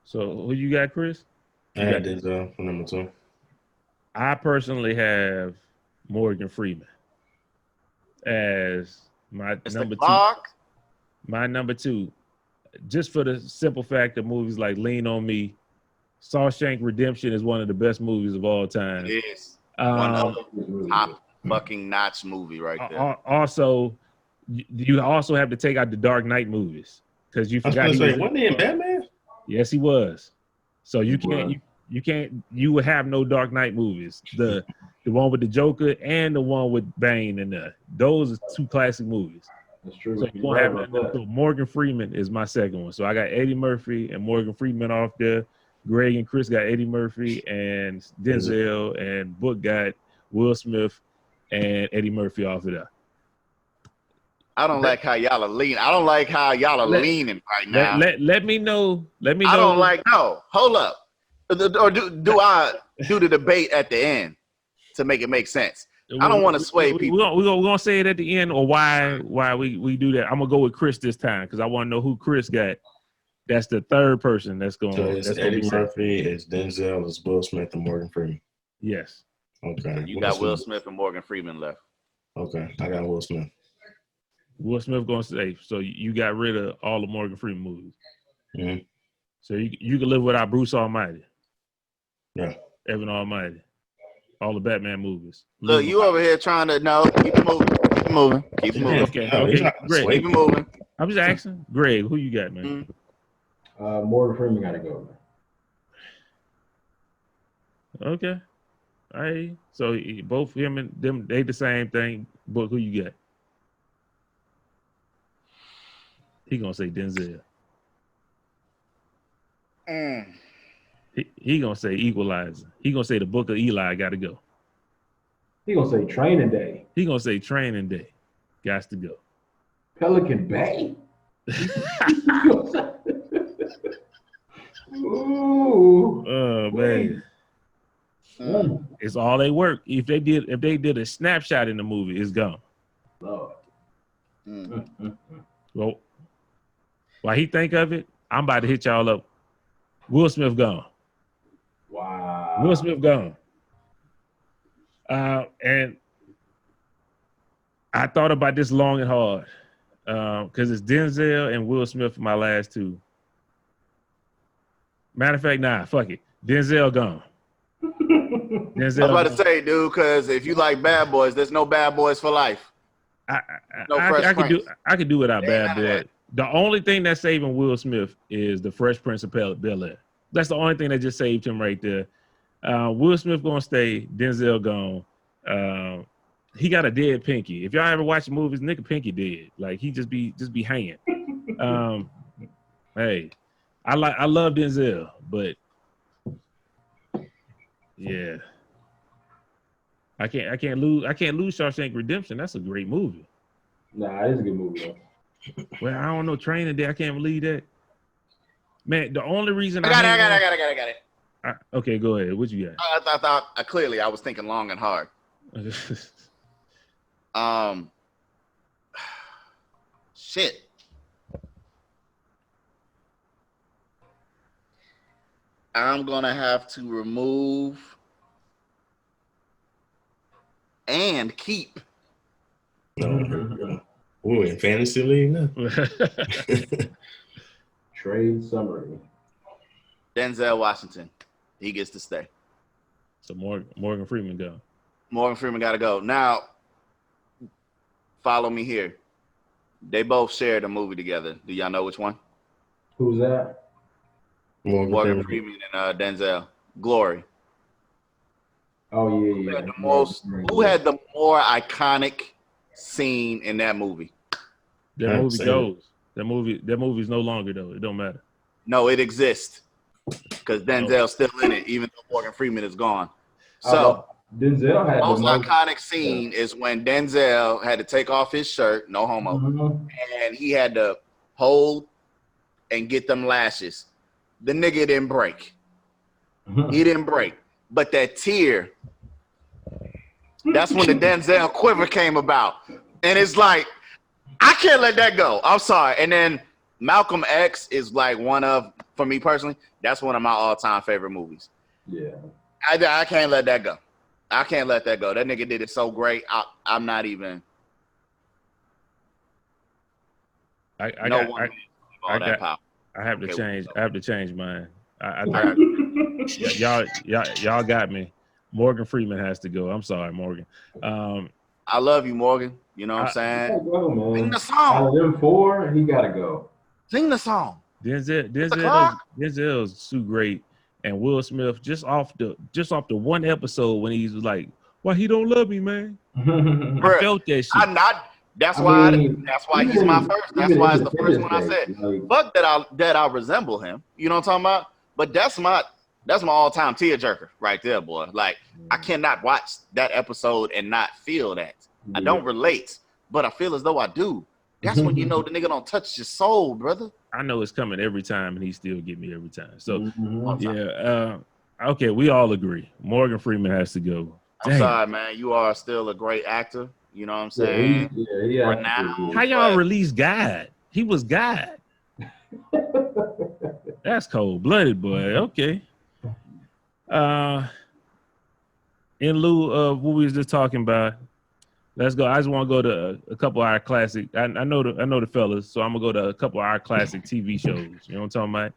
So who you got, Chris? I had Denzel for number 2. I personally have Morgan Freeman as my number 2. My number 2, just for the simple fact that movies like Lean on Me, Shawshank Redemption is one of the best movies of all time. It is. One of the top fucking notch movie right there. Also, you also have to take out the Dark Knight movies because you forgot. Wasn't he in Batman? Yes, he was. So you would have no Dark Knight movies. The one with the Joker and the one with Bane, and those are 2 classic movies. That's true. So you won't have that. So Morgan Freeman is my second one. So I got Eddie Murphy and Morgan Freeman off there. Greg and Chris got Eddie Murphy and Denzel, and Book got Will Smith and Eddie Murphy off of there. I don't like how y'all are leaning. I don't like how y'all are leaning right now. Let me know. Let me know. I don't like. No, hold up. Or do I do the debate at the end to make it make sense? I don't want to sway people. We're gonna say it at the end, or why we do that. I'm gonna go with Chris this time because I want to know who Chris got. That's the third person that's going. So it's that's Eddie Murphy, it's Denzel, it's Will Smith, and Morgan Freeman. Yes. Okay. You got Will Smith and Morgan Freeman left. Okay, I got Will Smith. Will Smith gonna say. So you got rid of all the Morgan Freeman movies. Mm-hmm. So you can live without Bruce Almighty. Yeah. Evan Almighty. All the Batman movies. Look, you over here trying to keep it moving. Keep it moving. Keep it moving. Okay. Greg. Keep it moving. I'm just asking. Greg, who you got, man? Mm-hmm. Morgan Freeman got to go, man. Okay. All right. So both him and them, they the same thing. But who you got? He gonna say Denzel. He gonna say Equalizer. He gonna say the Book of Eli got to go. He gonna say Training Day. He gonna say Training Day. Got to go. Pelican Bay. Ooh. Oh man. It's all they work. If they did a snapshot in the movie, it's gone. Lord. Well, while he think of it, I'm about to hit y'all up. Will Smith gone. Wow. Will Smith gone. And I thought about this long and hard because it's Denzel and Will Smith for my last two. Matter of fact, nah, fuck it. Denzel gone. I was about to say, dude, because if you like Bad Boys, there's no Bad Boys for life. I could do without Bad Boys. The only thing that's saving Will Smith is the Fresh Prince of Bel-Air. That's the only thing that just saved him right there. Will Smith gonna stay. Denzel gone. He got a dead pinky. If y'all ever watch the movies, nigga pinky dead. Like he just be hanging. Hey, I love Denzel, but yeah, I can't lose Shawshank Redemption. That's a great movie. Nah, it's a good movie though. Well, I don't know. Training Day. I can't believe that. Man, the only reason I got it. Okay, go ahead. What you got? I thought clearly I was thinking long and hard. Shit. I'm gonna have to remove and keep. Ooh, in fantasy league now. Trade summary. Denzel Washington. He gets to stay. So Morgan Freeman go. Morgan Freeman got to go. Now, follow me here. They both shared a movie together. Do y'all know which one? Who's that? Morgan Freeman and Denzel. Glory. Oh yeah. Who had the more iconic scene in that movie? That movie goes. That movie's no longer though. It don't matter. No, it exists because Denzel's still in it, even though Morgan Freeman is gone. So Denzel had the most iconic scene is when Denzel had to take off his shirt, no homo, and he had to hold and get them lashes. The nigga didn't break. He didn't break. But that tear, that's when the Denzel quiver came about. And it's like, I can't let that go. I'm sorry. And then Malcolm X is like for me personally, that's one of my all-time favorite movies. Yeah. I can't let that go. I can't let that go. That nigga did it so great. I'm not even. I have to change. I have to change mine. Y'all got me. Morgan Freeman has to go. I'm sorry, Morgan. I love you, Morgan. You know what I'm saying? Go, man. Sing the song. Out of them four, he gotta go. Sing the song. Denzel's so great, and Will Smith just off the one episode when he's like, "Why he don't love me, man?" I felt that shit. I'm not. That's why he's my first. That's why it's the first one I said. Fuck that I resemble him. You know what I'm talking about? But that's my all-time tearjerker right there, boy. Like I cannot watch that episode and not feel that. I don't relate, but I feel as though I do. That's when you know the nigga don't touch your soul, brother. I know it's coming every time, and he still get me every time. So, Mhm. yeah. Okay, we all agree. Morgan Freeman has to go. I'm Damn. sorry, man. You are still a great actor. You know what I'm saying? Yeah, For now. How y'all but- release God? He was God. That's cold-blooded, boy. Okay. In lieu of what we was just talking about, let's go. I just want to go to a couple of our classic. I know the fellas, so I'm gonna go to a couple of our classic TV shows. You know what I'm talking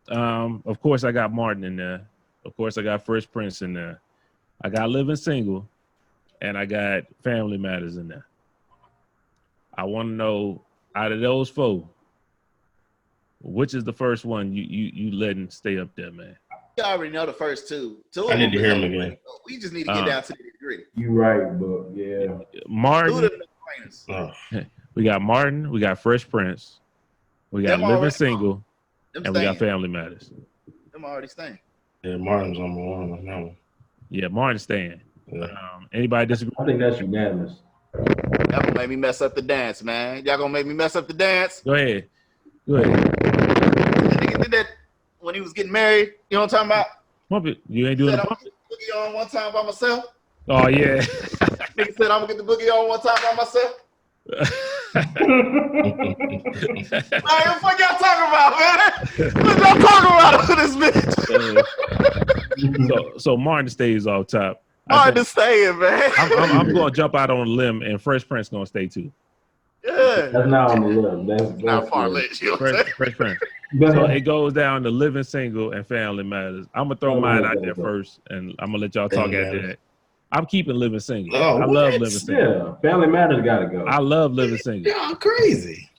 about? Of course, I got Martin in there. Of course, I got Fresh Prince in there. I got Living Single, and I got Family Matters in there. I want to know, out of those four, which is the first one you letting stay up there, man? You already know the first two. I need to hear him again. We just need to get down to the gritty. You right, but yeah. Martin. Two of the no-brainers. We got Martin. We got Fresh Prince. We got Them Living already Single, Them and we got staying. Family Matters. Them already staying. Yeah, Martin's number one on that one. Yeah, Martin staying. Yeah. Anybody disagree? I think that's unanimous. Y'all gonna make me mess up the dance, man. Y'all gonna make me mess up the dance. Go ahead. Go ahead. The nigga did that when he was getting married. You know what I'm talking about? Pump it. You ain't doing Said the I'm pump gonna it. get the boogie on one time by myself. Oh yeah. Nigga said I'm gonna get the boogie on one time by myself. Like, what the fuck y'all talking about, man? What y'all talking about with this bitch? So Martin stays off top. Hard to say it, man. I'm going to jump out on a limb, and Fresh Prince going to stay too. Yeah. That's not on the list. That's Not far list, you know what I'm saying? Fresh Prince. Go So ahead. it goes down to Living Single and Family Matters. I'm gonna throw mine out there first, and I'm gonna let y'all talk after that. I'm keeping Living Single. Oh, I love what? Living Single. Yeah, Family Matters gotta go. I love Living Single. Y'all crazy.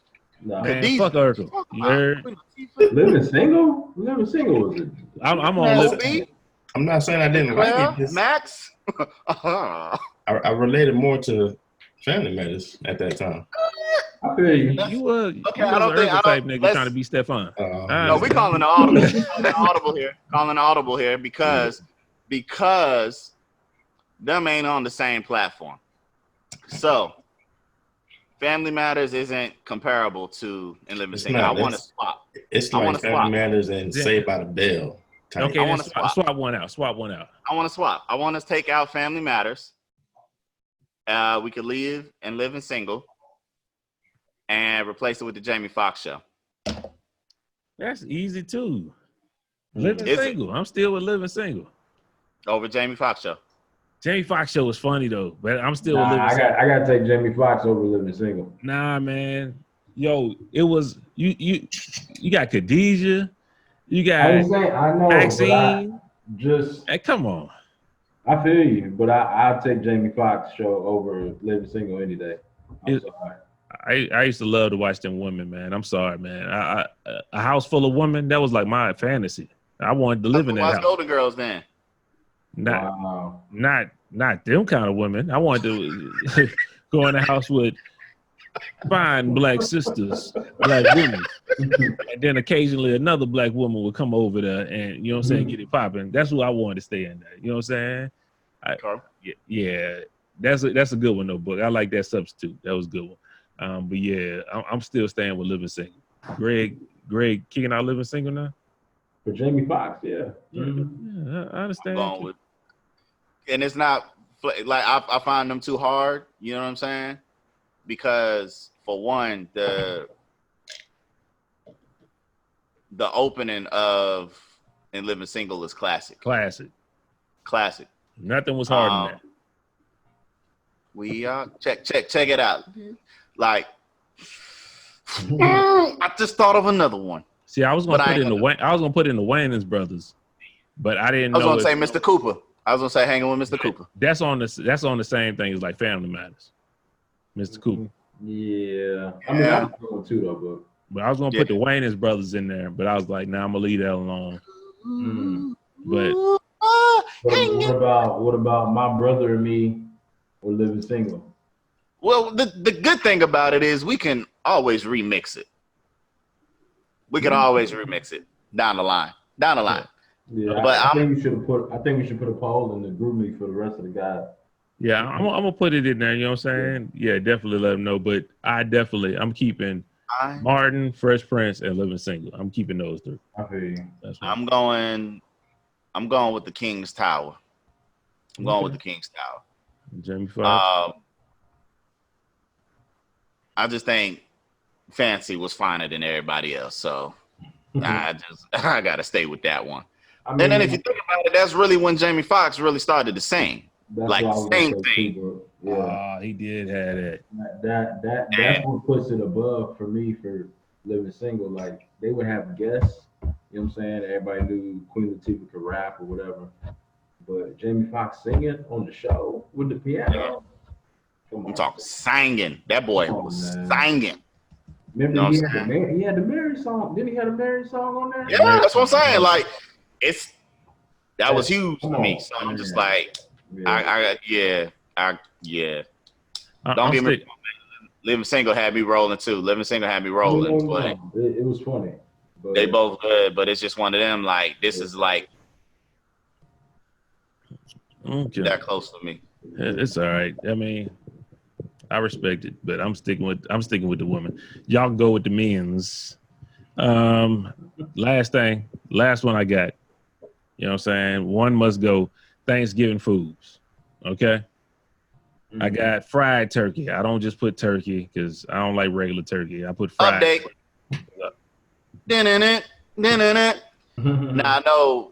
No. Man, Khadijah. fuck Urkel. You heard? Living single? Living single was it? I'm on Living. Obi, I'm not saying I didn't like Claire, it. Just, Max. I related more to Family Matters at that time. I feel you. You was Okay, you I don't was an think- Urkel I type don't- nigga let's- trying to be Stefan. No, we calling the audible. Calling the audible here. Calling the audible here because them ain't on the same platform. So Family Matters isn't comparable to In Living It's Single. not. I want to swap. It's I like wanna Family swap. Matters and Yeah. Saved by the Bell. type. Okay, I then wanna swap one out. Swap one out. I want to swap. I want to take out Family Matters. We could leave and Living Single and replace it with the Jamie Foxx show. That's easy too. Living Is it? Single. I'm still with Living Single. Over Jamie Foxx show. Jamie Foxx show was funny though, but I'm still with Nah, Living I Single. gotta take Jamie Foxx over Living Single. Nah, man. Yo, it was you got Khadijah, you I got ain't saying I know, but I Maxine. just Hey, come on. I feel you, but I'll take Jamie Foxx show over Living Single any day. I'm It- sorry. I used to love to watch them women, man. I'm sorry, man. A house full of women, that was like my fantasy. I wanted to live in that Watch house. Golden Girls then. Not Wow. not them kind of women. I wanted to go in the house with fine black sisters, black women. And then occasionally another black woman would come over there and, you know what I'm saying, get it popping. That's who I wanted to stay in there. You know what I'm saying? Yeah, that's a good one though, book. I like that substitute. That was a good one. But yeah, I'm still staying with Living Single. Greg kicking out Living Single now? For Jamie Foxx, yeah. Mhm. Yeah, I understand. Going with, and it's not like I find them too hard. You know what I'm saying? Because for one, the opening of In Living Single is classic. Classic. Nothing was hard than that. We check it out. Like I just thought of another one. See, I was gonna But I put ain't in the Wayans brothers, but I didn't I was know. gonna say Mr. Cooper. I was gonna say hanging with Mr. Cooper. That's on the same thing as like Family Matters, Mr. Cooper. Yeah. I mean, Yeah. I'm going too though, But I was gonna put the Wayans brothers in there, but I was like, nah, I'm gonna leave that alone. But but what about My Brother and Me or Living Single? Well, the good thing about it is we can always remix it. We can always remix it down the line. Yeah, But I think we should put a poll in the group me for the rest of the guys. Yeah, I'm gonna put it in there. You know what I'm saying? Yeah, definitely let them know. But I'm keeping Martin, Fresh Prince, and Living Single. I'm keeping those three. I feel you. That's right. I'm going with the King's Tower. I'm going with the King's Tower. Jamie Foxx. I just think Fancy was finer than everybody else, so I gotta stay with that one. I mean, And then if you think about it, that's really when Jamie Foxx really started to sing. that's Like what I was same gonna say, thing. too, bro. Yeah. He did have that. That's what puts it above for me for Living Single. Like they would have guests, you know what I'm saying? Everybody knew Queen Latifah could rap or whatever. But Jamie Foxx singing on the show with the piano. I'm talking singing. That boy was singing. Remember he had the Mary song. Didn't he have a Mary song on there? Yeah, that's what I'm saying. Like that was huge to me. So I'm just like, yeah. Don't get me wrong. Living Single had me rolling too. Living Single had me rolling. But it was funny. But they both good, but it's just one of them. Like this is like that close to me. It's all right. I mean, I respect it, but I'm sticking with the women. Y'all can go with the men's. Last one I got. You know what I'm saying? One must go. Thanksgiving foods. Okay. Mm-hmm. I got fried turkey. I don't just put turkey because I don't like regular turkey. I put fried. Update. Now I know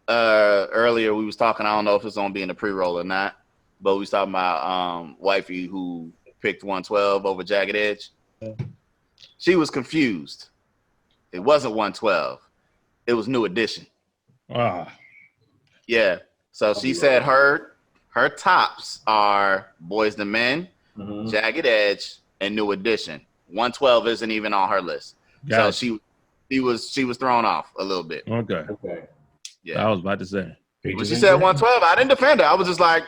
earlier we was talking, I don't know if it's gonna be in the pre-roll or not, but we was talking about wifey who picked 112 over Jagged Edge. She was confused. It wasn't 112. It was New Edition. Yeah. So she said her tops are Boys to Men, Jagged Edge, and New Edition. 112 isn't even on her list. So she was thrown off a little bit. Okay. Yeah. I was about to say. When she said 112, I didn't defend her. I was just like,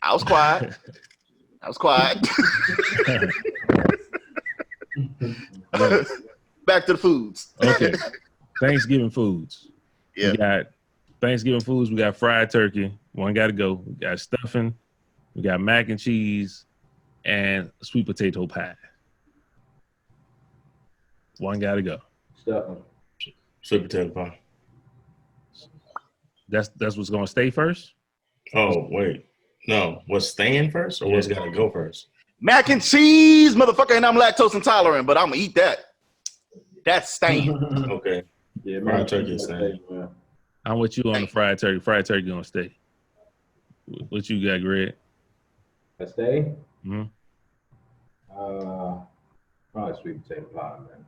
I was quiet. Back to the foods. Okay. Thanksgiving foods. Yeah. We got Thanksgiving foods. We got fried turkey. One got to go. We got stuffing. We got mac and cheese and sweet potato pie. One got to go. Stuffing. Sweet potato pie. That's what's going to stay first? Oh, wait. No. What's staying first or what's got to go first? Mac and cheese, motherfucker, and I'm lactose intolerant, but I'm going to eat that. That's staying. Okay. Yeah, fried turkey is staying. I'm with you on the fried turkey. Fried turkey going to stay. What you got, Greg? I stay? Mm-hmm. Probably sweet potato pie, man.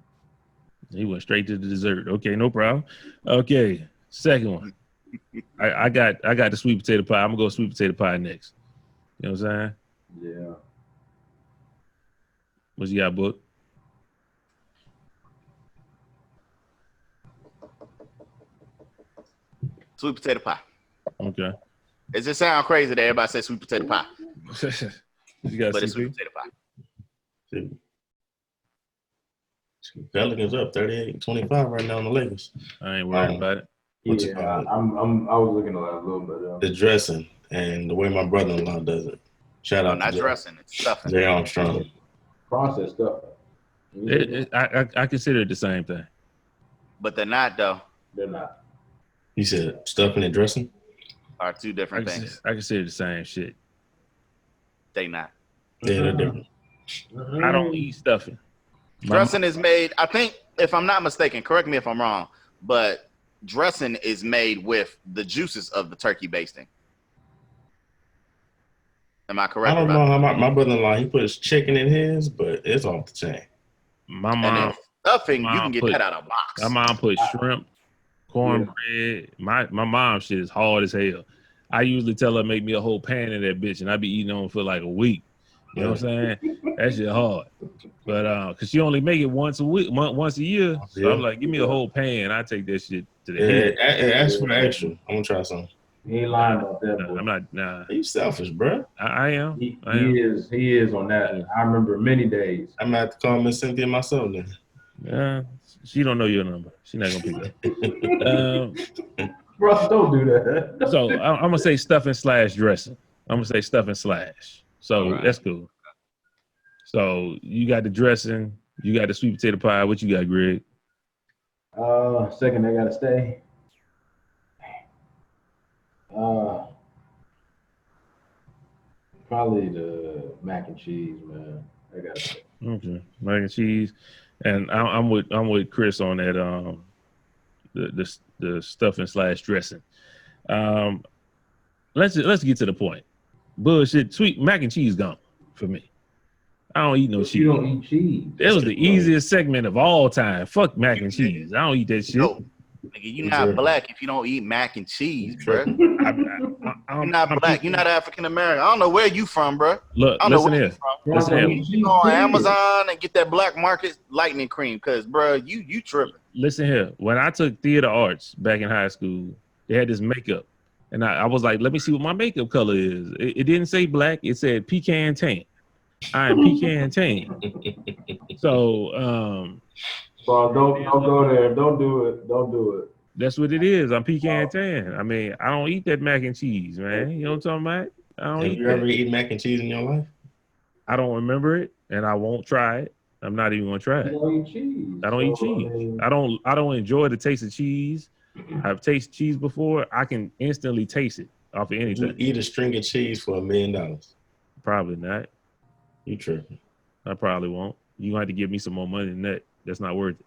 He went straight to the dessert. Okay, no problem. Okay, second one. I got the sweet potato pie. I'm gonna go sweet potato pie next. You know what I'm saying? Yeah. What you got, Book? Sweet potato pie. Okay. It just sounds crazy that everybody says sweet potato pie. You got but it's sweet potato pie. Pelicans up 38-25 right now on the Lakers. I ain't worried about it. Yeah, I was looking at that a little bit. The dressing and the way my brother-in-law does it. Shout out not to dressing, it's stuffing. Jay Armstrong. Processed stuff. I consider it the same thing. But they're not, though. They're not. You said stuffing and dressing? Are two different things. I consider the same shit. They not. Yeah, they're different. I don't eat stuffing. Dressing is made, I think, if I'm not mistaken, correct me if I'm wrong, but dressing is made with the juices of the turkey basting. Am I correct? I don't know how my brother-in-law, he puts chicken in his, but it's off the chain. My mom. Stuffing, you can get that out of a box. My mom put shrimp, cornbread. My mom shit is hard as hell. I usually tell her make me a whole pan of that bitch, and I be eating on for like a week. You know what I'm saying? That shit hard. But cause she only make it once a week, once a year. So I'm like, give me a whole pan. I take that shit to the head. Ask for extra. I'm gonna try some. He ain't lying about that. Boy. I'm not. Nah. You selfish, bro. I am. He is on that. I remember many days. I'm gonna have to call Miss Cynthia myself then. Yeah, she don't know your number. She not gonna pick up. Bro, don't do that. So I'm gonna say stuffing / dressing. I'm gonna say stuffing slash. So Right. that's cool. So you got the dressing, you got the sweet potato pie. What you got, Greg? Second, I gotta stay. Uh, Probably the mac and cheese, man. I gotta stay. Okay, mac and cheese, and I'm with Chris on that. The stuffing slash dressing. Um, let's get to the point. Bullshit, sweet mac and cheese gone for me. I don't eat no But cheese. you don't eat cheese. That was the easiest segment of all time. Fuck mac and cheese. I don't eat that shit. No, nigga, you're not black if you don't eat mac and cheese, bro. You're not black. You're not African American. I don't know where you from, bro. Look, I don't listen know where here. you from. Listen here. You go on Amazon and get that black market lightning cream, cause bro, you tripping. Listen here. When I took theater arts back in high school, they had this makeup, and I was like, let me see what my makeup color is. It didn't say black. It said pecan tan. I am pecan tan. So Bro, don't go there. Don't do it. Don't do it. that's what it is. I'm pecan tan. I mean, I don't eat that mac and cheese, man. You know what I'm talking about? I don't Have eat you that. ever eaten mac and cheese in your life? I don't remember it, and I won't try it. I'm not even gonna try You it. don't eat cheese. I don't eat cheese. I don't enjoy the taste of cheese. I've tasted cheese before. I can instantly taste it off of You anything. eat a string of cheese for $1 million. Probably not. You tripping. I probably won't. You gonna have to give me some more money than that. That's not worth it.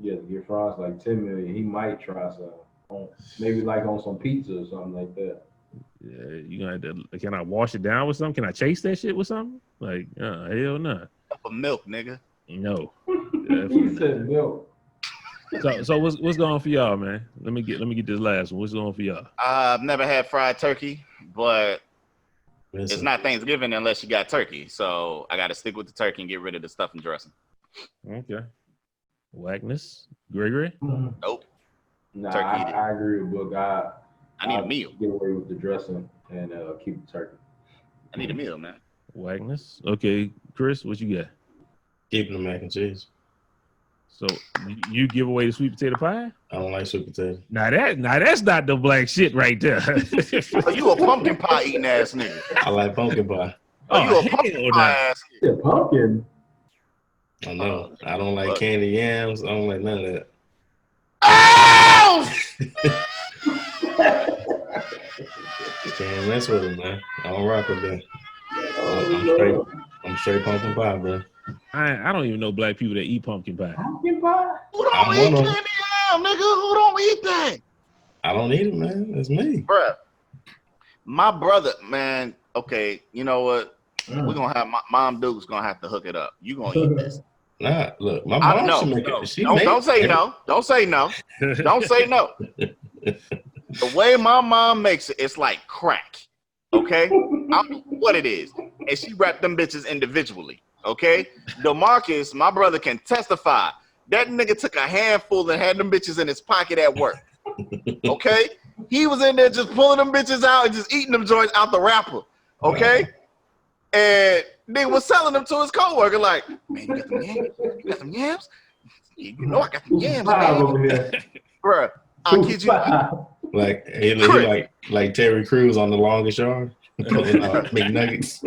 Yeah, your fries like 10 million. He might try some. Maybe like on some pizza or something like that. Yeah, you gonna have to. Can I wash it down with something? Can I chase that shit with something? Like, hell no. Cup of milk, nigga. No. He said milk. So what's going on for y'all, man? Let me get this last one. What's going on for y'all? I've never had fried turkey, but it's Listen, not Thanksgiving unless you got turkey. So I got to stick with the turkey and get rid of the stuffing dressing. Okay. Whackness, Gregory. Nope. Nah, Turkey. I agree with Book. I need a meal. Get away with the dressing and keep the turkey. I need a meal, man. Whackness. Okay, Chris, what you got? keeping the mac and cheese. So you give away the sweet potato pie? I don't like sweet potato. Now that's not the black shit right there. So you a pumpkin pie eating ass nigga. I like pumpkin pie. Oh, you a hell pumpkin no. pie ass nigga. Yeah, pumpkin. I know. I don't like candy yams. I don't like none of that. Oh! Can't mess with it, man. I don't rock with that. I'm straight pumpkin pie, bro. I don't even know black people that eat pumpkin pie. Pumpkin pie? Who don't I'm eat one of candy yam, nigga? Who don't eat that? I don't eat it, man. That's me. Bruh. My brother, man, okay, you know what? We're gonna have my mom Duke's gonna have to hook it up. You gonna eat this. Nah, look, my I mom know. should make No. it. She Don't say no. Don't say no. Don't say no. The way my mom makes it, it's like crack. Okay? I don't know what it is. And she wrapped them bitches individually. Okay? DeMarcus, my brother, can testify. That nigga took a handful and had them bitches in his pocket at work. Okay? He was in there just pulling them bitches out and just eating them joints out the wrapper. Okay? And nigga was selling them to his coworker, like, man, you got them yams? You got them yams? You know I got them yams, Five man. over here. Bruh, I kid you not. Like he look like Terry Crews on The Longest Yard. McNuggets.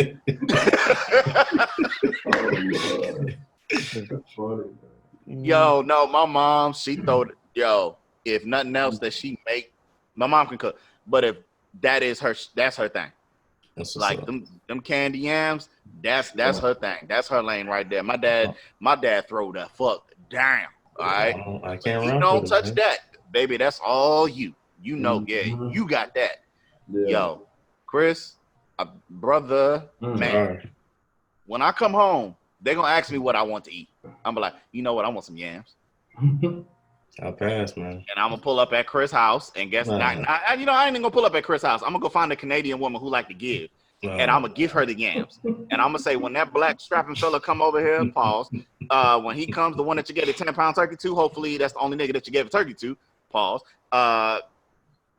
Yo, no, my mom, she throw it. Yo, if nothing else that she make, my mom can cook. But if that's her thing. That's Like them candy yams, that's her thing. That's her lane right there. My dad throw the fuck down. All right. I can't You run don't with touch it, man. that, baby. That's all you. You know, yeah, you got that. Yeah. Yo, Chris, brother, man. Sorry. When I come home, they're gonna ask me what I want to eat. I'm like, you know what? I want some yams. I'll pass, man. And I'm gonna pull up at Chris' house and guess I ain't even gonna pull up at Chris' house. I'm gonna go find a Canadian woman who like to give. And I'm gonna give her the yams. And I'm gonna say, when that black strapping fella come over here, pause. When he comes, the one that you gave a 10-pound turkey to, hopefully that's the only nigga that you gave a turkey to, pause. I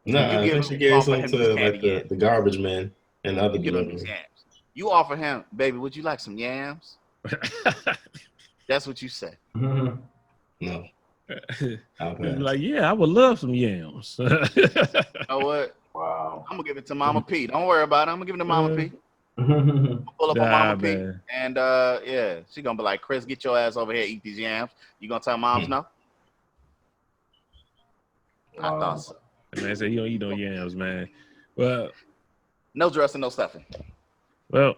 think she gave some to like the garbage man and other deliveries. You offer him, baby, would you like some yams? That's what you say. No. I'll You'd pass. be like, yeah, I would love some yams. You know what? Wow. I'm gonna give it to Mama P. Don't worry about it. I'm gonna give it to Mama P. Pull up on Mama P, man. and yeah, she gonna be like, Chris, get your ass over here, eat these yams. You gonna tell moms no? I thought so. Man said he don't eat no yams, man. Well, no dressing, no stuffing. Well,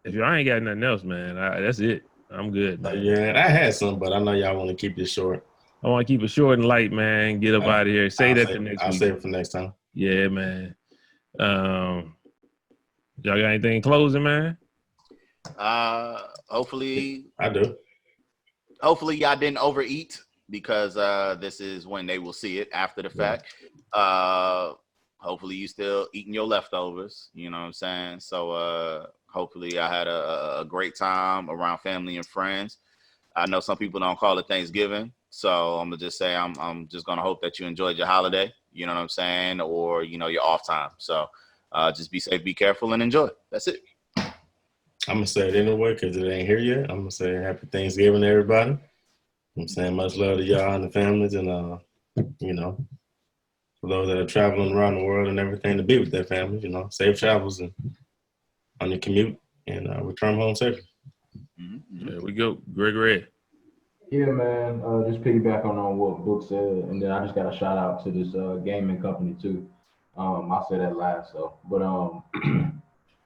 if y'all ain't got nothing else, man, that's it. I'm good, man. Yeah, I had some, but I know y'all want to keep this short. I want to keep it short and light, man. Get up out of here. I'll for next week. I'll save it for next time. Yeah, man. Y'all got anything in closing, man? Hopefully I do. Hopefully y'all didn't overeat, because this is when they will see it after the fact. Hopefully you still eating your leftovers, you know what I'm saying? So hopefully I had a great time around family and friends. I know some people don't call it Thanksgiving, so I'm gonna just say I'm just gonna hope that you enjoyed your holiday, you know what I'm saying, or your off time. So just be safe, be careful, and enjoy. That's it. I'm gonna say it anyway because it ain't here yet. I'm gonna say happy Thanksgiving to everybody. I'm saying much love to y'all and the families, and for those that are traveling around the world and everything, to be with their families, safe travels and on your commute, and return home safely. There we go, Gregory. Yeah, man. Just piggyback on what Book said, and then I just got a shout out to this gaming company too. I'll say that last though, but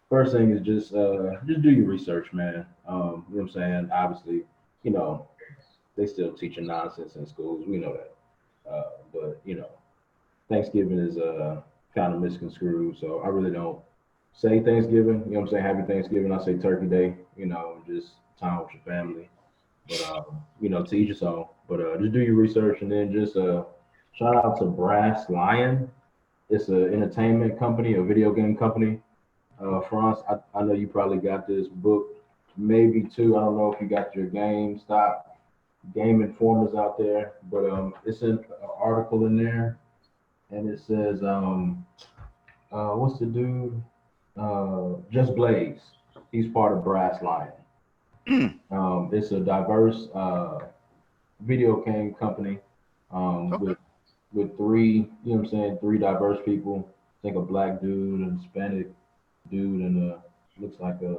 first thing is just do your research, man. You know what I'm saying? Obviously, they still teaching nonsense in schools. We know that, but Thanksgiving is kind of misconstrued, so I really don't say Thanksgiving. You know what I'm saying? Happy Thanksgiving. I say Turkey Day. Just time with your family. But to each his own. But just do your research, and then just shout out to Brass Lion. It's an entertainment company, a video game company. France, I know you probably got this book, maybe too. I don't know if you got your GameStop Game Informers out there, but it's an article in there, and it says, what's the dude? Just Blaze. He's part of Brass Lion. It's a diverse video game company with three, three diverse people. I think a black dude, and Hispanic dude, and looks like a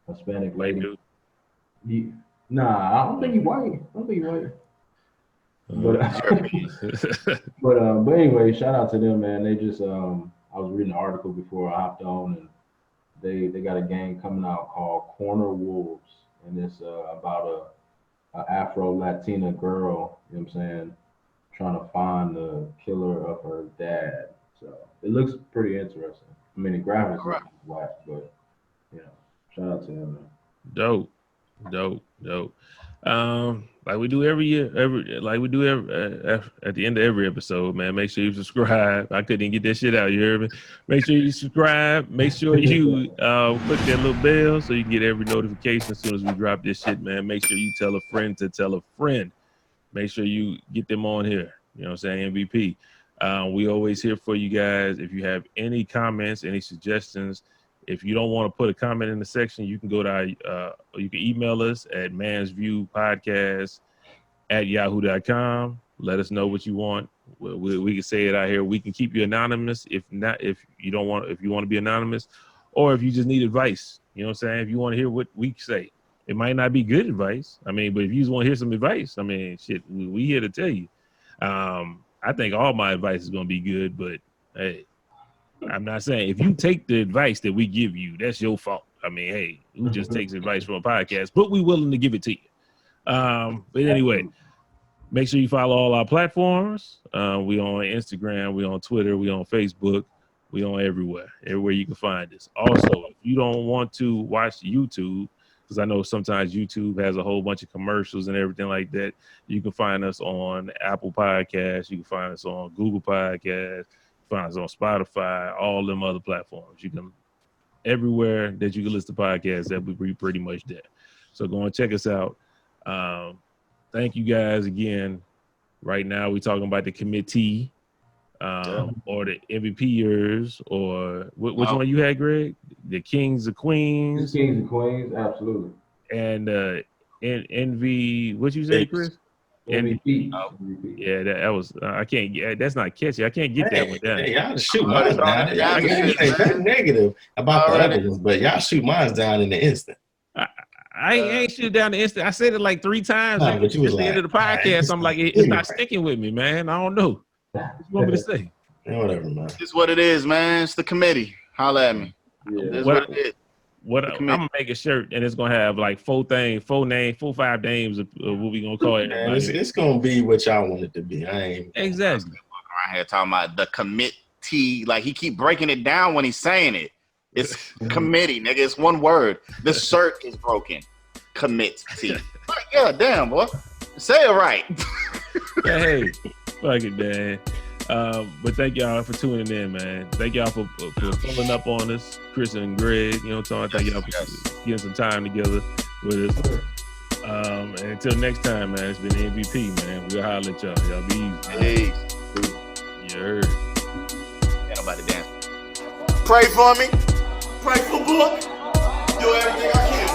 Hispanic lady. Nah, I don't think he's white. But anyway, shout out to them, man. They just I was reading an article before I hopped on, and they got a game coming out called Corner Wolves, and it's about a Afro Latina girl, you know what I'm saying, trying to find the killer of her dad. So it looks pretty interesting. I mean, the graphics are whack, but shout out to him, man. Dope. Like we do every year, at the end of every episode, man. Make sure you subscribe. I couldn't get that shit out. You heard me? Make sure you subscribe. Make sure you click that little bell so you can get every notification as soon as we drop this shit, man. Make sure you tell a friend to tell a friend. Make sure you get them on here. You know what I'm saying? MVP. We always here for you guys. If you have any comments, any suggestions, if you don't want to put a comment in the section, you can go to you can email us at mansviewpodcast@yahoo.com. Let us know what you want. We can say it out here. We can keep you anonymous. If you want to be anonymous, or if you just need advice, you know what I'm saying? If you want to hear what we say, it might not be good advice. I mean, but if you just want to hear some advice, I mean, shit, we here to tell you. I think all my advice is going to be good, but hey, I'm not saying if you take the advice that we give you, that's your fault. I mean, hey, who just takes advice from a podcast? But we're willing to give it to you. But anyway, make sure you follow all our platforms. We on Instagram, we on Twitter, we on Facebook, we on everywhere you can find us. Also, if you don't want to watch YouTube, because I know sometimes YouTube has a whole bunch of commercials and everything like that, you can find us on Apple Podcasts, you can find us on Google Podcasts, find us on Spotify, all them other platforms. You can everywhere that you can listen to podcasts, that we pretty much there. So go and check us out. Thank you guys again. Right now we're talking about the committee, or the MVPers, or which one you had, Greg? The Kings of Queens. The Kings and Queens, absolutely. And NV, what you say, Chris? MVP. Yeah, that was. I can't get. That's not catchy. I can't get that one down. Hey, y'all shoot I'm mine already down. throwing it Y'all down can to say shit, nothing man. negative about the Already. other ones, but y'all shoot mine down in the instant. I ain't shoot down the instant. I said it like 3 times. Nah, but you was at the end like, of the podcast, I'm like, it's not sticking with me, man. I don't know. What you want me to say? Yeah, whatever, man. It's what it is, man. It's the committee. Holla at me. It's what it is. I'm gonna make a shirt and it's gonna have like 4 names, 4, 5 names of what we gonna call it. Man, it's gonna be what y'all want it to be. I ain't exactly. Around here talking about the committee, like he keep breaking it down when he's saying it. It's committee, nigga. It's one word. The shirt is broken. Committee. Like, yeah, damn, boy. Say it right. Hey, fuck it, man. But thank y'all for tuning in, man. Thank y'all for pulling up on us, Chris and Greg. You know what I'm talking about? Thank y'all for getting some time together with us. And until next time, man, it's been MVP, man. We'll holler at y'all. Y'all be easy. Peace. You heard. Ain't nobody dance. Pray for me. Pray for book. Do everything I can.